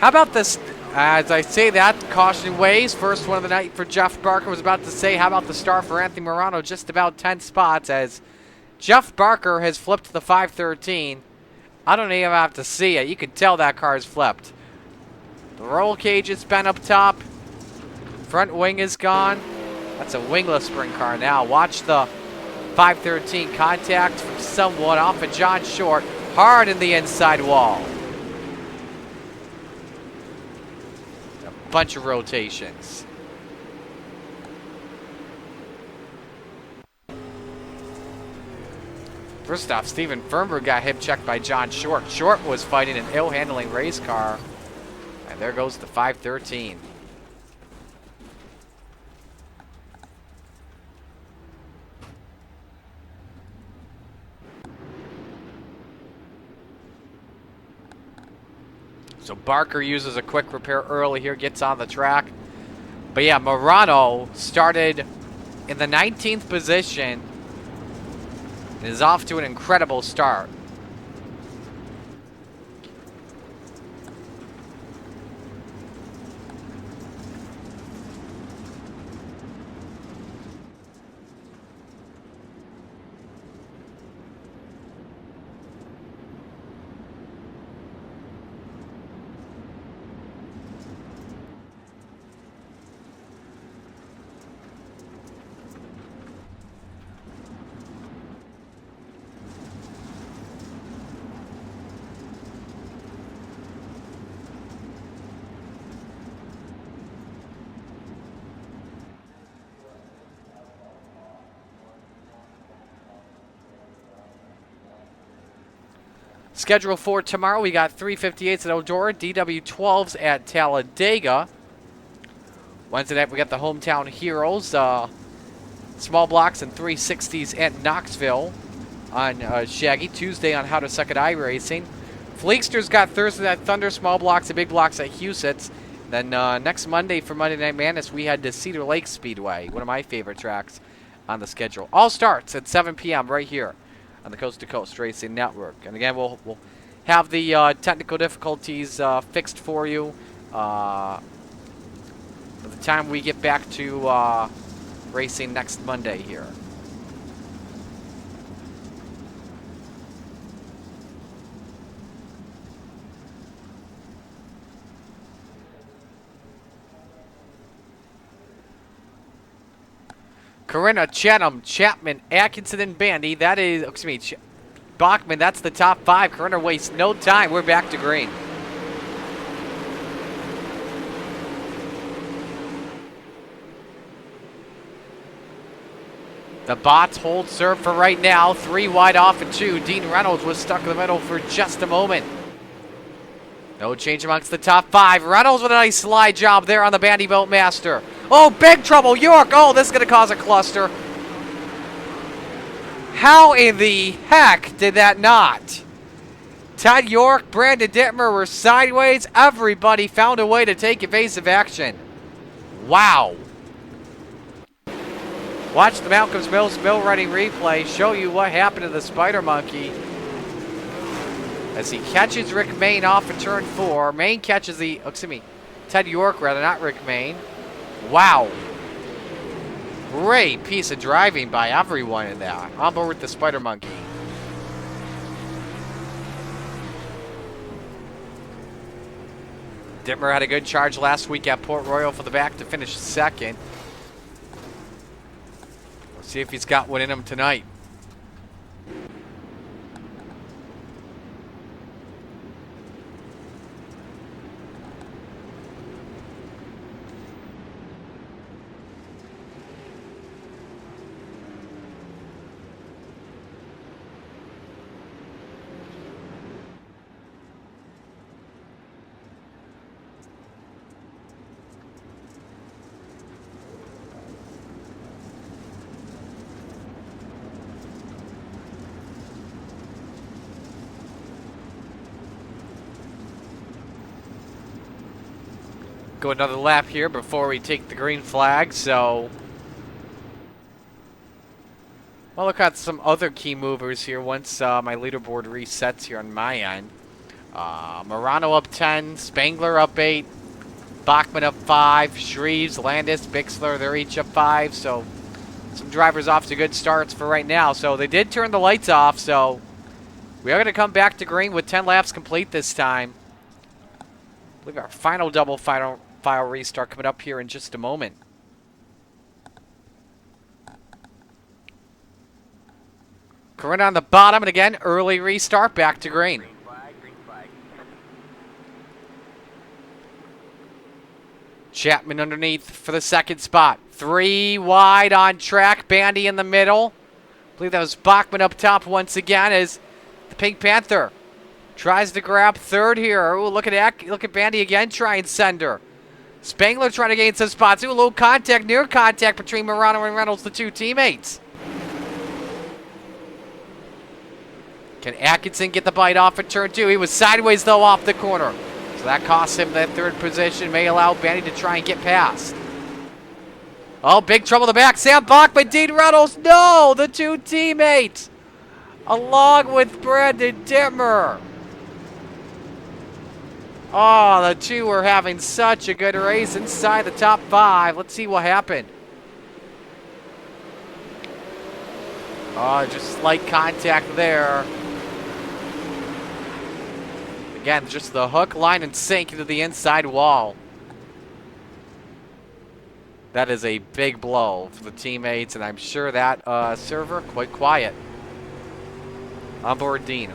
Speaker 1: How about this? As I say that, caution ways. First one of the night for Jeff Barker. Was about to say, how about the star for Anthony Morano? Just about 10 spots as Jeff Barker has flipped the 513. I don't even have to see it. You can tell that car is flipped. The roll cage has been up top. Front wing is gone. That's a wingless sprint car now. Watch the 513 contact from someone off of John Short. Hard in the inside wall. A bunch of rotations. First off, Steven Fernberg got hip checked by John Short. Short was fighting an ill-handling race car. And there goes the 513. So Barker uses a quick repair early here, gets on the track. But yeah, Morano started in the 19th position and is off to an incredible start. Schedule for tomorrow, we got 358s at Eldora, DW12s at Talladega. Wednesday night, we got the Hometown Heroes, small blocks and 360s at Knoxville on Shaggy. Tuesday on How to Suck at iRacing. Fleekster's got Thursday night Thunder, small blocks and big blocks at Huset's. Then next Monday for Monday Night Madness, we head to Cedar Lake Speedway, one of my favorite tracks on the schedule. All starts at 7 p.m. right here on the Coast to Coast Racing Network. And again, we'll have the technical difficulties fixed for you by the time we get back to racing next Monday here. Corinna, Chatham, Chapman, Atkinson, and Bandy. That is, excuse me, Bachman. That's the top 5. Corinna wastes no time. We're back to green. The bots hold serve for right now. 3 wide off and 2. Dean Reynolds was stuck in the middle for just a moment. No change amongst the top 5. Reynolds with a nice slide job there on the Bandy Boatmaster. Oh, big trouble, York. Oh, this is going to cause a cluster. How in the heck did that not? Ted York, Brandon Dittmer were sideways. Everybody found a way to take evasive action. Wow. Watch the Malcolm's Mills mill running replay show you what happened to the Spider Monkey. As he catches Rick Mayne off of turn 4. Mayne catches the, excuse me, Ted York rather, not Rick Mayne. Wow. Great piece of driving by everyone in that. On board with the Spider Monkey. Dittmer had a good charge last week at Port Royal for the back to finish second. We'll see if he's got one in him tonight. go another lap here before we take the green flag, so we'll look at some other key movers here once my leaderboard resets here on my end. Morano up 10, Spangler up 8, Bachman up 5, Shreves, Landis, Bixler, they're each up 5, so some drivers off to good starts for right now. So they did turn the lights off, so we are going to come back to green with 10 laps complete this time. I believe our final double file restart coming up here in just a moment. Corinna on the bottom, and again, early restart, back to green. Chapman underneath for the second spot. 3 wide on track, Bandy in the middle. I believe that was Bachman up top once again as the Pink Panther tries to grab third here. Ooh, look at Bandy again, try and send her. Spangler trying to gain some spots. Ooh, low contact, near contact between Morano and Reynolds, the two teammates. Can Atkinson get the bite off at turn 2? He was sideways, though, off the corner. So that costs him that third position. May allow Bandy to try and get past. Oh, big trouble in the back. Sam Bachman, Dean Reynolds. No, the two teammates. Along with Brandon Dittmer. Oh, the two were having such a good race inside the top 5. Let's see what happened. Oh, just slight contact there. Again, just the hook, line, and sink into the inside wall. That is a big blow for the teammates, and I'm sure that server quite quiet. On board Dean.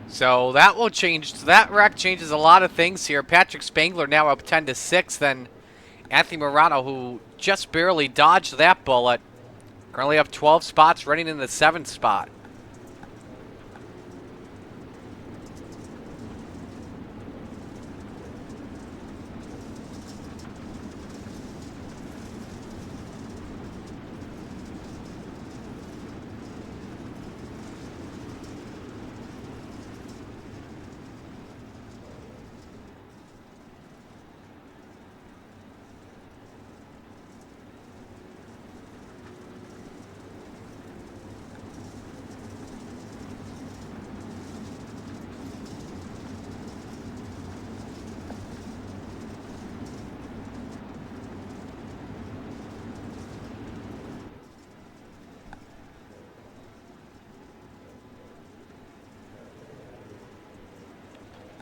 Speaker 1: So that will change. So that wreck changes a lot of things here. Patrick Spangler now up 10-6. Then Anthony Morano, who just barely dodged that bullet, currently up 12 spots, running in the 7th spot.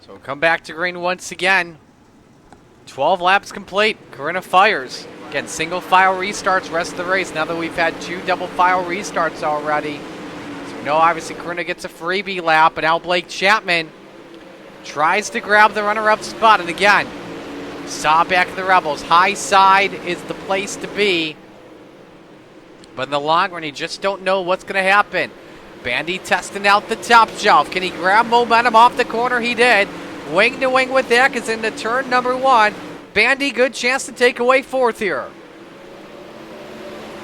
Speaker 1: So come back to green once again. 12 laps complete. Corinna fires. Again, single file restarts rest of the race now that we've had 2 double file restarts already. So we know obviously Corinna gets a freebie lap, but now Blake Chapman tries to grab the runner-up spot. And again, saw back of the Rebels. High side is the place to be. But in the long run, you just don't know what's going to happen. Bandy testing out the top shelf. Can he grab momentum off the corner? He did. Wing to wing with Atkinson to turn number 1. Bandy, good chance to take away 4th here.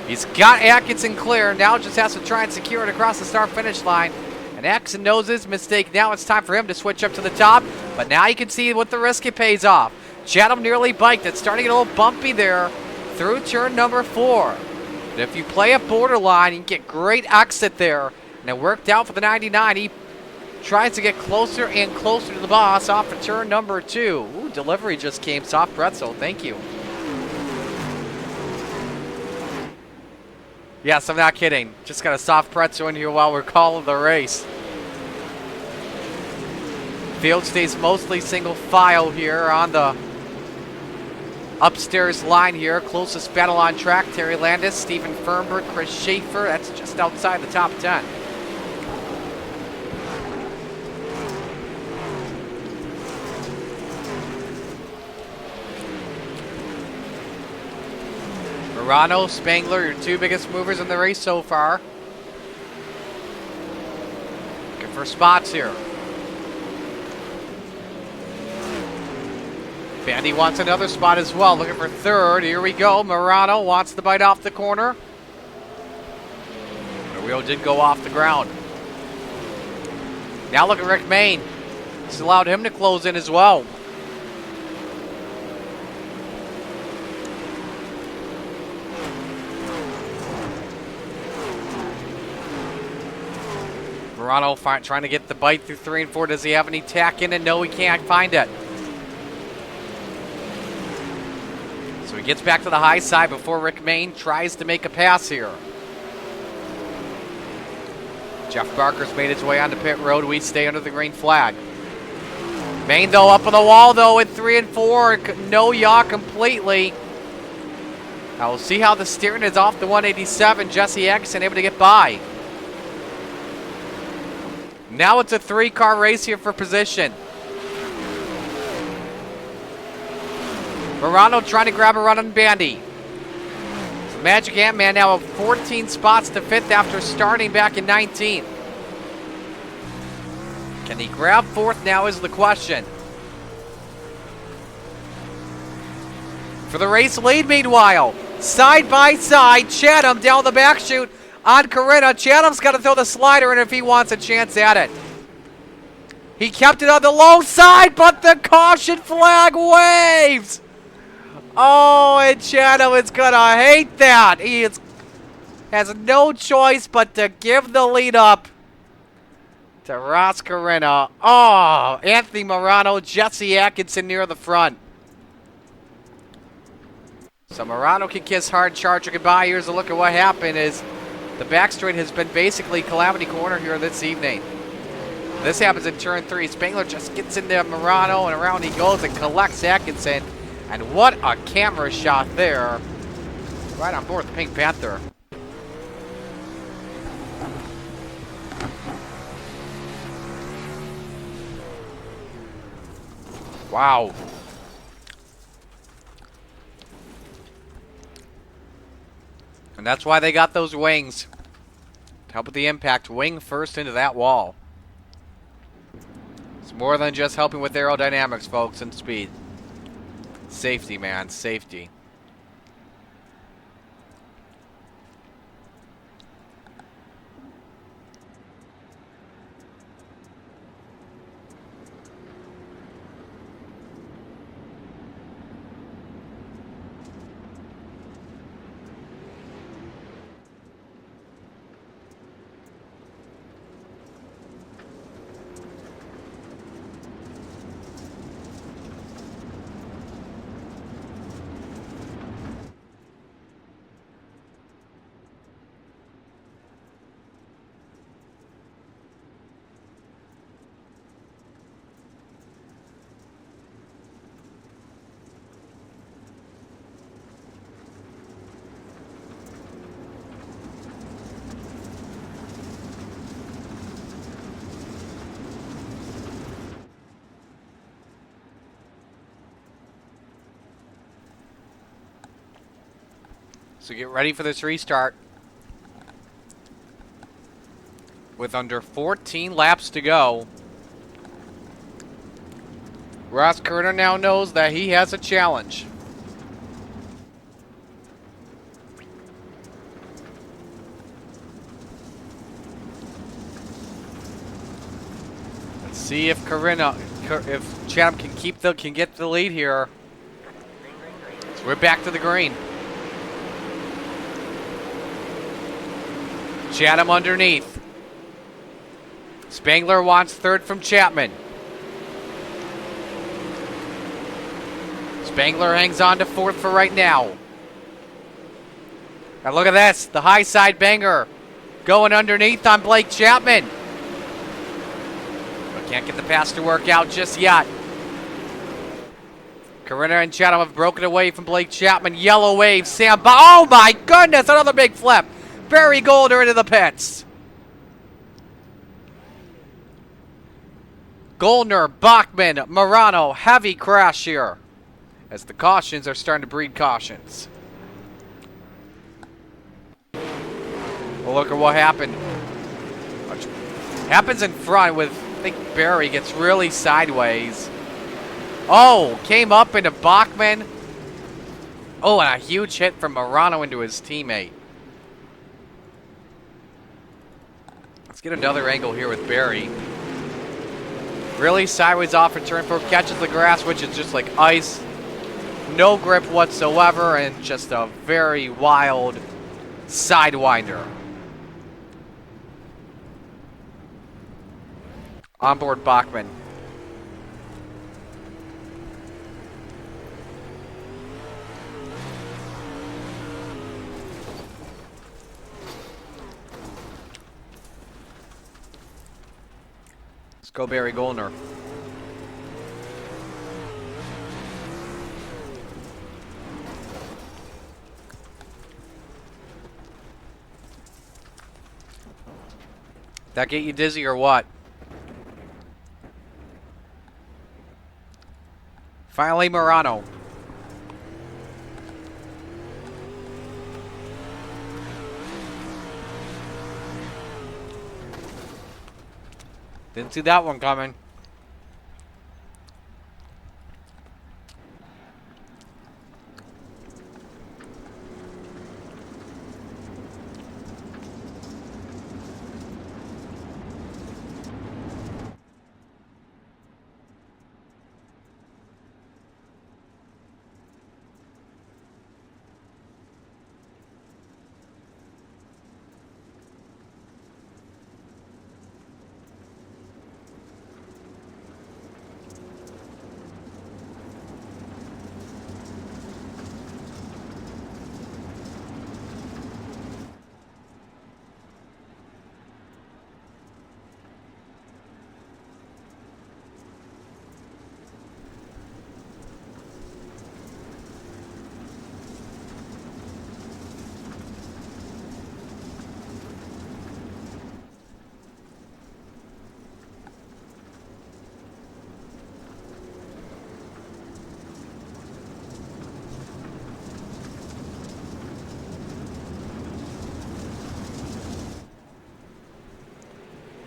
Speaker 1: He's got Atkinson clear. Now just has to try and secure it across the start-finish line. And Atkinson knows his mistake. Now it's time for him to switch up to the top. But now you can see with the risk it pays off. Chatham nearly biked. It's starting to get a little bumpy there through turn number 4. But if you play a borderline, you can get great exit there. And it worked out for the 99. He tries to get closer and closer to the boss off of turn number 2. Ooh, delivery just came. Soft pretzel. Thank you. Yes, I'm not kidding. Just got a soft pretzel in here while we're calling the race. Field stays mostly single file here on the upstairs line here. Closest battle on track, Terry Landis, Stephen Fernberg, Chris Schaefer. That's just outside the top 10. Morano, Spangler, your two biggest movers in the race so far. Looking for spots here. Bandy wants another spot as well, looking for third. Here we go. Morano wants the bite off the corner. The wheel did go off the ground. Now look at Rick Main. This allowed him to close in as well. Morano trying to get the bite through 3 and 4. Does he have any tack in it? No, he can't find it. So he gets back to the high side before Rick Main tries to make a pass here. Jeff Barker's made his way onto pit road. We stay under the green flag. Main, though, up on the wall, though, at 3 and 4. No yaw completely. Now we'll see how the steering is off the 187. Jesse Egson able to get by. Now it's a 3-car race here for position. Morano trying to grab a run on Bandy. So Magic Ant-Man now have 14 spots to 5th after starting back in 19th. Can he grab 4th now is the question. For the race lead, meanwhile, side by side, Chatham down the back chute on Corinna. Chatham's got to throw the slider in if he wants a chance at it. He kept it on the low side, but the caution flag waves. Oh, and Chatham is going to hate that. He has no choice but to give the lead up to Ross Corinna. Oh, Anthony Morano, Jesse Atkinson near the front. So Morano can kiss Hard Charger goodbye. Here's a look at what happened is the back straight has been basically calamity corner here this evening. This happens in turn 3. Spangler just gets into Morano and around he goes and collects Atkinson. And what a camera shot there. Right on board the Pink Panther. Wow. And that's why they got those wings. To help with the impact. Wing first into that wall. It's more than just helping with aerodynamics, folks, and speed. Safety, man. Safety. So get ready for this restart. With under 14 laps to go, Ross Corinna now knows that he has a challenge. Let's see if if Chatham can get the lead here. So we're back to the green. Chatham underneath. Spangler wants third from Chapman. Spangler hangs on to 4th for right now. And look at this, the high side banger going underneath on Blake Chapman. But can't get the pass to work out just yet. Corinna and Chatham have broken away from Blake Chapman. Yellow wave, oh my goodness, another big flip. Barry Golder into the pits. Goldner, Bachman, Morano, heavy crash here. As the cautions are starting to breed cautions. Well, look at what happened. Happens in front with, I think Barry gets really sideways. Oh, came up into Bachman. Oh, and a huge hit from Morano into his teammate. Let's get another angle here with Barry. Really sideways off and turn 4, catches the grass, which is just like ice. No grip whatsoever, and just a very wild sidewinder. Onboard Bachman. Let's go Barry Goldner. That get you dizzy or what? Finally, Morano. Didn't see that one coming.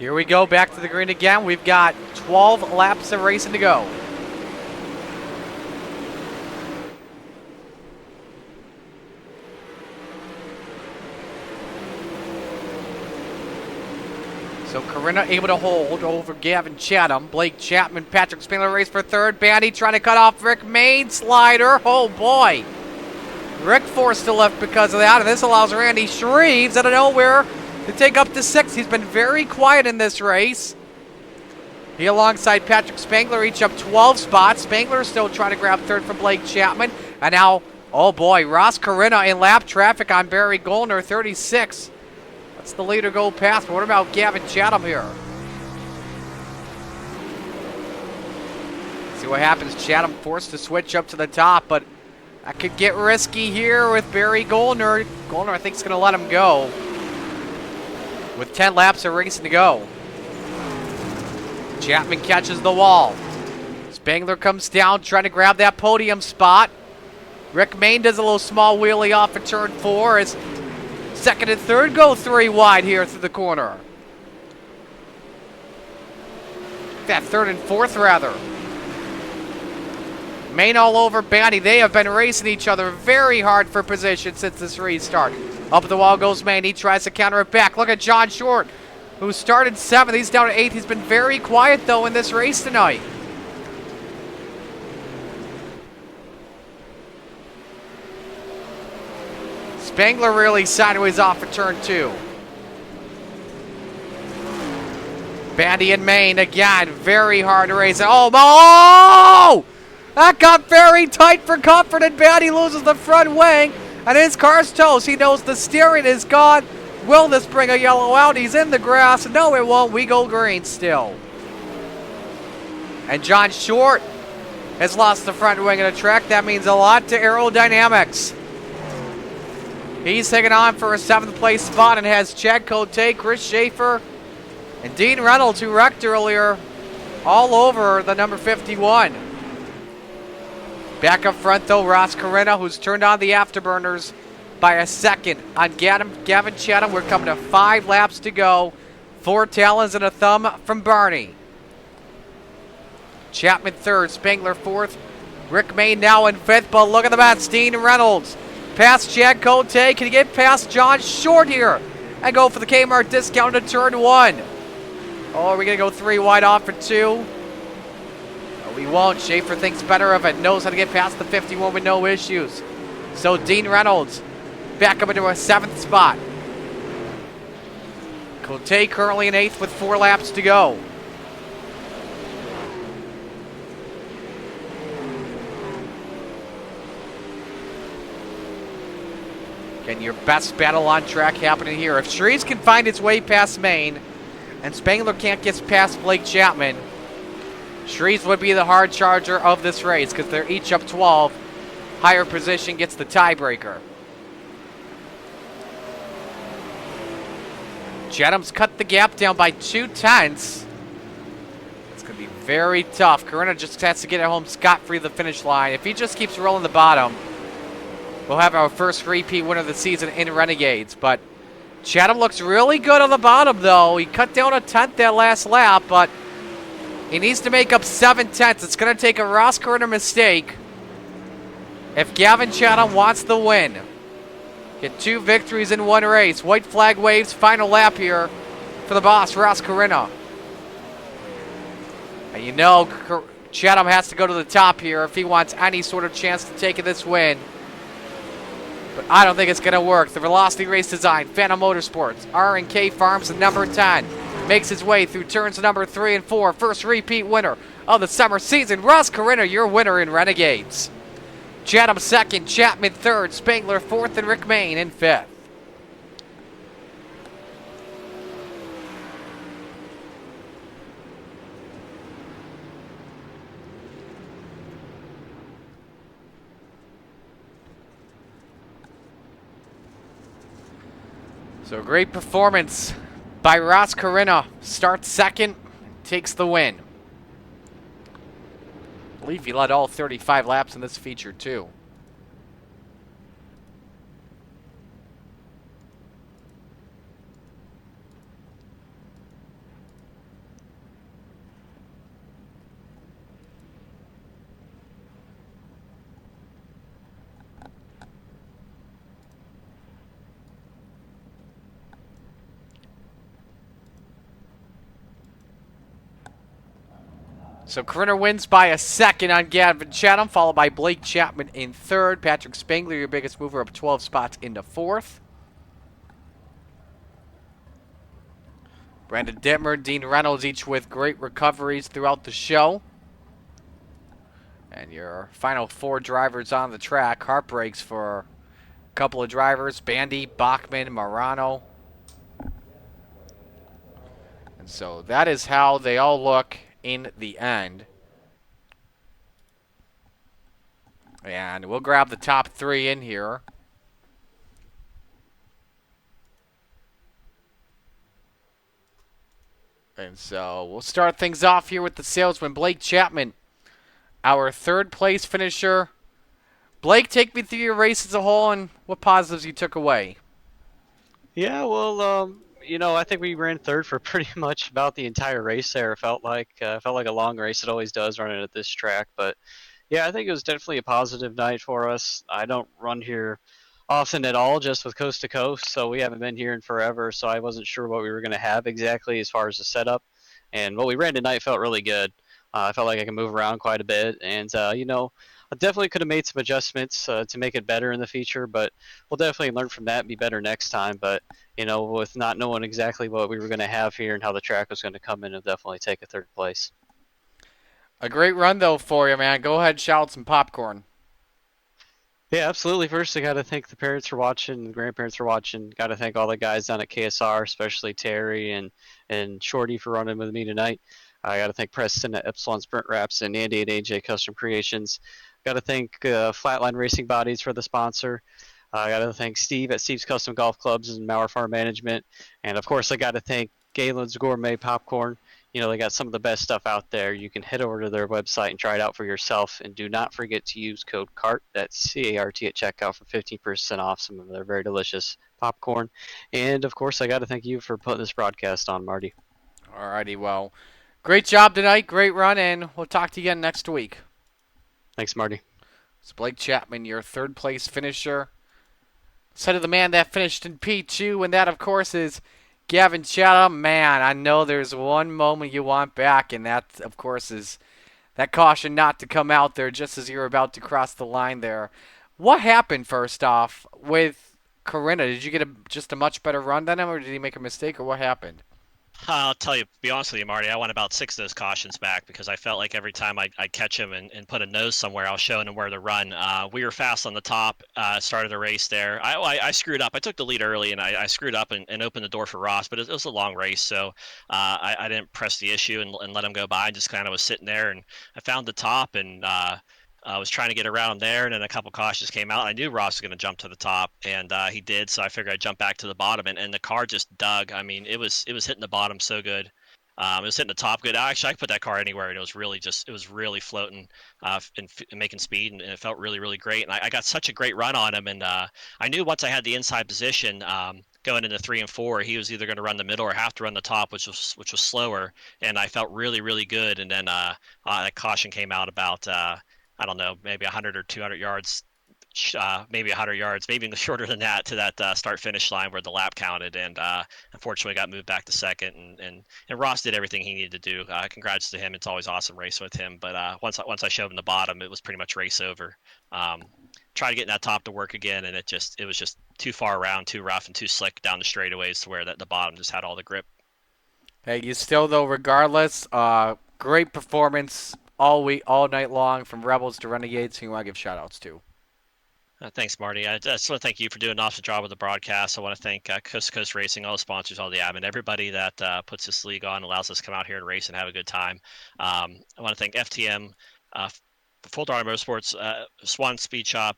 Speaker 1: Here we go, back to the green again. We've got 12 laps of racing to go. So Corinna able to hold over Gavin Chatham. Blake Chapman, Patrick Spangler race for third. Bandy trying to cut off Rick Main slider. Oh boy. Rick forced to left because of that, and this allows Randy Shreves out of nowhere to take up to 6. He's been very quiet in this race. He alongside Patrick Spangler each up 12 spots. Spangler still trying to grab third from Blake Chapman. And now, oh boy, Ross Corinna in lap traffic on Barry Goldner, 36. That's the leader go past. But what about Gavin Chatham here? See what happens. Chatham forced to switch up to the top, but that could get risky here with Barry Goldner. Goldner, I think, is going to let him go with 10 laps of racing to go. Chapman catches the wall. Spangler comes down trying to grab that podium spot. Rick Main does a little small wheelie off of turn 4 as second and third go 3 wide here through the corner. That third and fourth rather. Main all over Bandy. They have been racing each other very hard for position since this restart. Up the wall goes Main. He tries to counter it back. Look at John Short, who started 7th. He's down to 8th. He's been very quiet, though, in this race tonight. Spangler really sideways off of turn 2. Bandy and Main again. Very hard to race. Oh! That got very tight for comfort, and Bandy loses the front wing. And his car's toast. He knows the steering is gone. Will this bring a yellow out? He's in the grass. No, it won't. We go green still. And John Short has lost the front wing of the track. That means a lot to aerodynamics. He's hanging on for a 7th place spot and has Chad Cote, Chris Schaefer, and Dean Reynolds, who wrecked earlier, all over the number 51. Back up front, though, Ross Carina, who's turned on the afterburners by a second on Gavin Chatham. We're coming to 5 laps to go. 4 talons and a thumb from Barney. Chapman 3rd, Spangler 4th. Rick May now in 5th, but look at the bats. Dean Reynolds past Chad Cote. Can he get past John Short here and go for the Kmart discount to turn 1? Oh, are we going to go 3 wide off for 2? No, we won't. Schaefer thinks better of it. Knows how to get past the 51 with no issues. So Dean Reynolds back up into a 7th spot. Cote currently in 8th with 4 laps to go. Again, your best battle on track happening here. If Shreves can find its way past Maine, and Spangler can't get past Blake Chapman, Shreves would be the hard charger of this race because they're each up 12. Higher position gets the tiebreaker. Chatham's cut the gap down by 2/10. It's going to be very tough. Carina just has to get it home scot-free to the finish line. If he just keeps rolling the bottom, we'll have our first repeat winner of the season in Renegades. But Chatham looks really good on the bottom, though. He cut down a 10th that last lap, but he needs to make up 7/10. It's going to take a Ross Carina mistake if Gavin Chatham wants the win. Get 2 victories in 1 race. White flag waves, final lap here for the boss, Ross Carina. And you know Chatham has to go to the top here if he wants any sort of chance to take this win. But I don't think it's going to work. The Velocity Race Design, Phantom Motorsports, R&K Farms, and number 10 makes his way through turns number 3 and 4. First repeat winner of the summer season, Ross Carina, your winner in Renegades. Chatham 2nd, Chapman 3rd, Spangler 4th, and Rick Mayne in 5th. So great performance by Ross Carina. Starts 2nd, takes the win. I believe he led all 35 laps in this feature too. So Carina wins by a second on Gavin Chatham, followed by Blake Chapman in 3rd. Patrick Spangler, your biggest mover, up 12 spots into 4th. Brandon Dittmer, Dean Reynolds, each with great recoveries throughout the show. And your final 4 drivers on the track. Heartbreaks for a couple of drivers. Bandy, Bachman, Marano. And so that is how they all look in the end. And we'll grab the top 3 in here. And so we'll start things off here with the salesman, Blake Chapman, our 3rd place finisher. Blake, take me through your race as a whole and what positives you took away.
Speaker 8: Yeah, well, I think we ran 3rd for pretty much about the entire race there. It felt like a long race. It always does running at this track, but yeah, I think it was definitely a positive night for us. I don't run here often at all, just with coast to coast, so we haven't been here in forever, so I wasn't sure what we were going to have exactly as far as the setup. And what we ran tonight felt really good. I felt like I can move around quite a bit, and I definitely could have made some adjustments to make it better in the feature, but we'll definitely learn from that and be better next time. But with not knowing exactly what we were going to have here and how the track was going to come in, it'll definitely take a 3rd place.
Speaker 1: A great run, though, for you, man. Go ahead and shout some popcorn.
Speaker 8: Yeah, absolutely. First, I got to thank the parents for watching, the grandparents for watching. Got to thank all the guys down at KSR, especially Terry and Shorty for running with me tonight. I got to thank Preston at Epsilon Sprint Wraps and Andy at AJ Custom Creations. Got to thank Flatline Racing Bodies for the sponsor. I got to thank Steve at Steve's Custom Golf Clubs and Mauer Farm Management. And of course, I got to thank Galen's Gourmet Popcorn. You know, they got some of the best stuff out there. You can head over to their website and try it out for yourself. And do not forget to use code CART, that's C-A-R-T, at checkout for 15% off some of their very delicious popcorn. And of course, I got to thank you for putting this broadcast on, Marty.
Speaker 1: Alrighty, well, great job tonight, great run, and we'll talk to you again next week.
Speaker 8: Thanks, Marty.
Speaker 1: It's Blake Chapman, your third place finisher. Said of the man that finished in P2, and that, of course, is Gavin Chatham. Man, I know there's one moment you want back, and that, of course, is that caution not to come out there just as you're about to cross the line there. What happened, first off, with Corinna? Did you get just a much better run than him, or did he make a mistake, or what happened?
Speaker 7: I'll tell you, be honest with you, Marty, I won about 6 of those cautions back because I felt like every time I'd catch him and put a nose somewhere, I was showing him where to run. We were fast on the top, started the race there. I screwed up. I took the lead early and I screwed up and opened the door for Ross, but it was a long race, so I didn't press the issue and let him go by. I just kind of was sitting there and I found the top and I was trying to get around there, and then a couple cautions came out. I knew Ross was going to jump to the top, and he did. So I figured I'd jump back to the bottom, and the car just dug. I mean, it was hitting the bottom so good. It was hitting the top good. Actually, I could put that car anywhere, and it was really floating and making speed, and it felt really, really great. And I got such a great run on him, and I knew once I had the inside position going into 3 and 4, he was either going to run the middle or have to run the top, which was slower. And I felt really, really good. And then that caution came out about. I don't know, maybe 100 or 200 yards, maybe 100 yards, maybe even shorter than that to that start-finish line where the lap counted. And unfortunately, got moved back to second. And Ross did everything he needed to do. Congrats to him. It's always awesome racing with him. But once I showed him the bottom, it was pretty much race over. Try to get in that top to work again, and it was just too far around, too rough, and too slick down the straightaways to where the bottom just had all the grip.
Speaker 1: Hey, you still, though, regardless, great performance all week, all night long, from Rebels to Renegades, who you want to give shout-outs to.
Speaker 7: Thanks, Marty. I just want to thank you for doing an awesome job with the broadcast. I want to thank Coast to Coast Racing, all the sponsors, all the admin, everybody that puts this league on, allows us to come out here and race and have a good time. I want to thank FTM, Full Throttle Motorsports, Swan Speed Shop,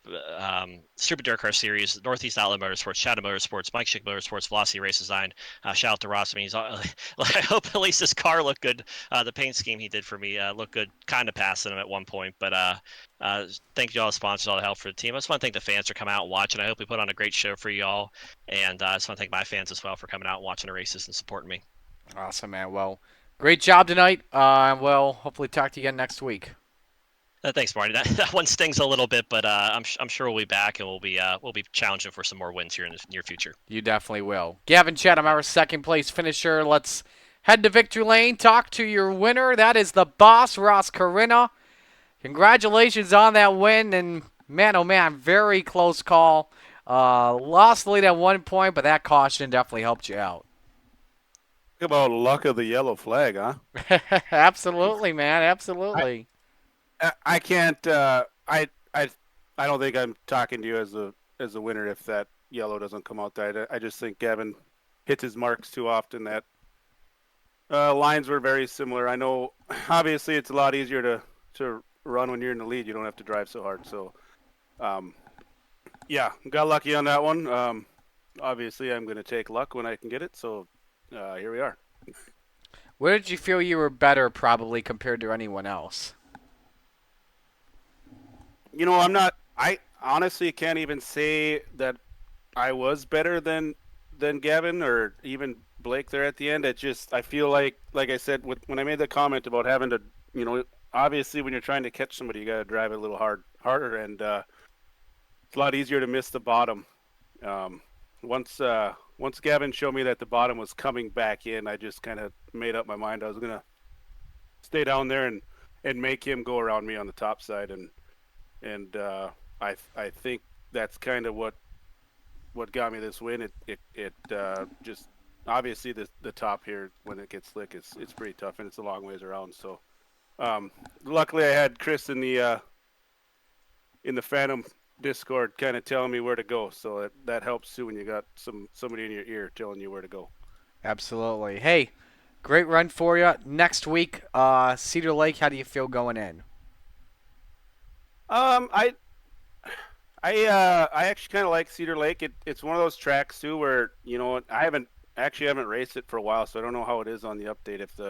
Speaker 7: Super Dirt Car Series, Northeast Outlet Motorsports, Shadow Motorsports, Mike Schick Motorsports, Velocity Race Design. Shout out to Ross. I mean, I hope at least his car looked good. The paint scheme he did for me looked good. Kind of passing him at one point, but thank you all the sponsors, all the help for the team. I just want to thank the fans for coming out and watching. I hope we put on a great show for you all, and I just want to thank my fans as well for coming out and watching the races and supporting me.
Speaker 1: Awesome, man. Well, great job tonight. We'll hopefully talk to you again next week.
Speaker 7: Thanks, Marty. That one stings a little bit, but I'm sure we'll be back and we'll be challenging for some more wins here in the near future.
Speaker 1: You definitely will. Gavin Chatham, our second place finisher. Let's head to victory lane. Talk to your winner. That is the boss, Ross Corinna. Congratulations on that win, and man, oh man, very close call. Lost the lead at one point, but that caution definitely helped you out.
Speaker 9: Talk about luck of the yellow flag, huh?
Speaker 1: Absolutely, man. Absolutely.
Speaker 9: I can't. I don't think I'm talking to you as a winner if that yellow doesn't come out. I just think Gavin hits his marks too often. That lines were very similar. I know, obviously, it's a lot easier to run when you're in the lead. You don't have to drive so hard. So, yeah, got lucky on that one. Obviously, I'm going to take luck when I can get it. So, here we are.
Speaker 1: Where did you feel you were better, probably, compared to anyone else?
Speaker 9: You know, I honestly can't even say that I was better than Gavin or even Blake there at the end. I feel like I said, when I made the comment about having to, you know, obviously when you're trying to catch somebody, you got to drive it a little harder, and it's a lot easier to miss the bottom. Once Gavin showed me that the bottom was coming back in, I just kind of made up my mind I was gonna stay down there and make him go around me on the top side, and I think that's kind of what got me this win. It just obviously the top here when it gets slick, it's pretty tough, and it's a long ways around. So luckily I had Chris in the Phantom Discord kind of telling me where to go. So that helps too when you got somebody in your ear telling you where to go.
Speaker 1: Absolutely. Hey, great run for you. Next week, Cedar Lake, how do you feel going in?
Speaker 9: Um, I I actually kind of like Cedar Lake. It's one of those tracks too where I haven't raced it for a while, so I don't know how it is on the update if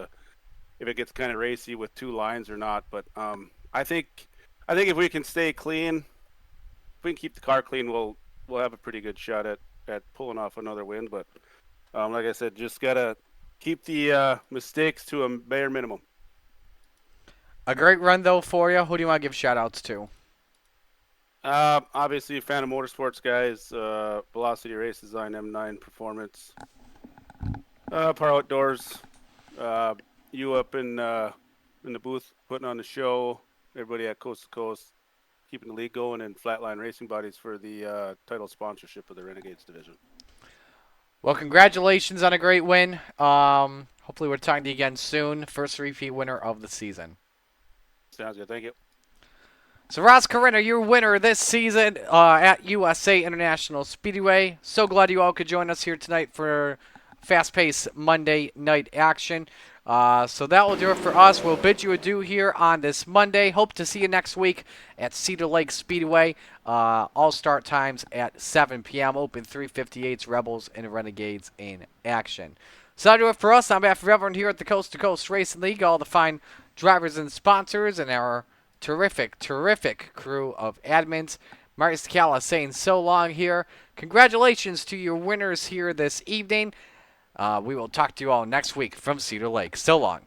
Speaker 9: it gets kind of racy with two lines or not. But I think if we can stay clean, if we can keep the car clean, we'll have a pretty good shot at pulling off another win. But like I said, just gotta keep the mistakes to a bare minimum.
Speaker 1: A great run, though, for you. Who do you want to give shout-outs to?
Speaker 9: Obviously, a fan of motorsports guys. Velocity Race Design, M9 Performance, Par Outdoors. You up in the booth putting on the show. Everybody at Coast to Coast keeping the league going, and Flatline Racing Bodies for the title sponsorship of the Renegades division.
Speaker 1: Well, congratulations on a great win. Hopefully we're talking to you again soon. First repeat winner of the season.
Speaker 9: Sounds good. Thank you.
Speaker 1: So Ross Corinna, your winner this season at USA International Speedway. So glad you all could join us here tonight for fast-paced Monday night action. So that will do it for us. We'll bid you adieu here on this Monday. Hope to see you next week at Cedar Lake Speedway. All start times at 7 p.m. Open 358s, Rebels, and Renegades in action. So that'll do it for us. On behalf of everyone here at the Coast to Coast Racing League, all the fine drivers and sponsors, and our terrific crew of admins. Marty Scala saying so long here. Congratulations to your winners here this evening. We will talk to you all next week from Cedar Lake. So long.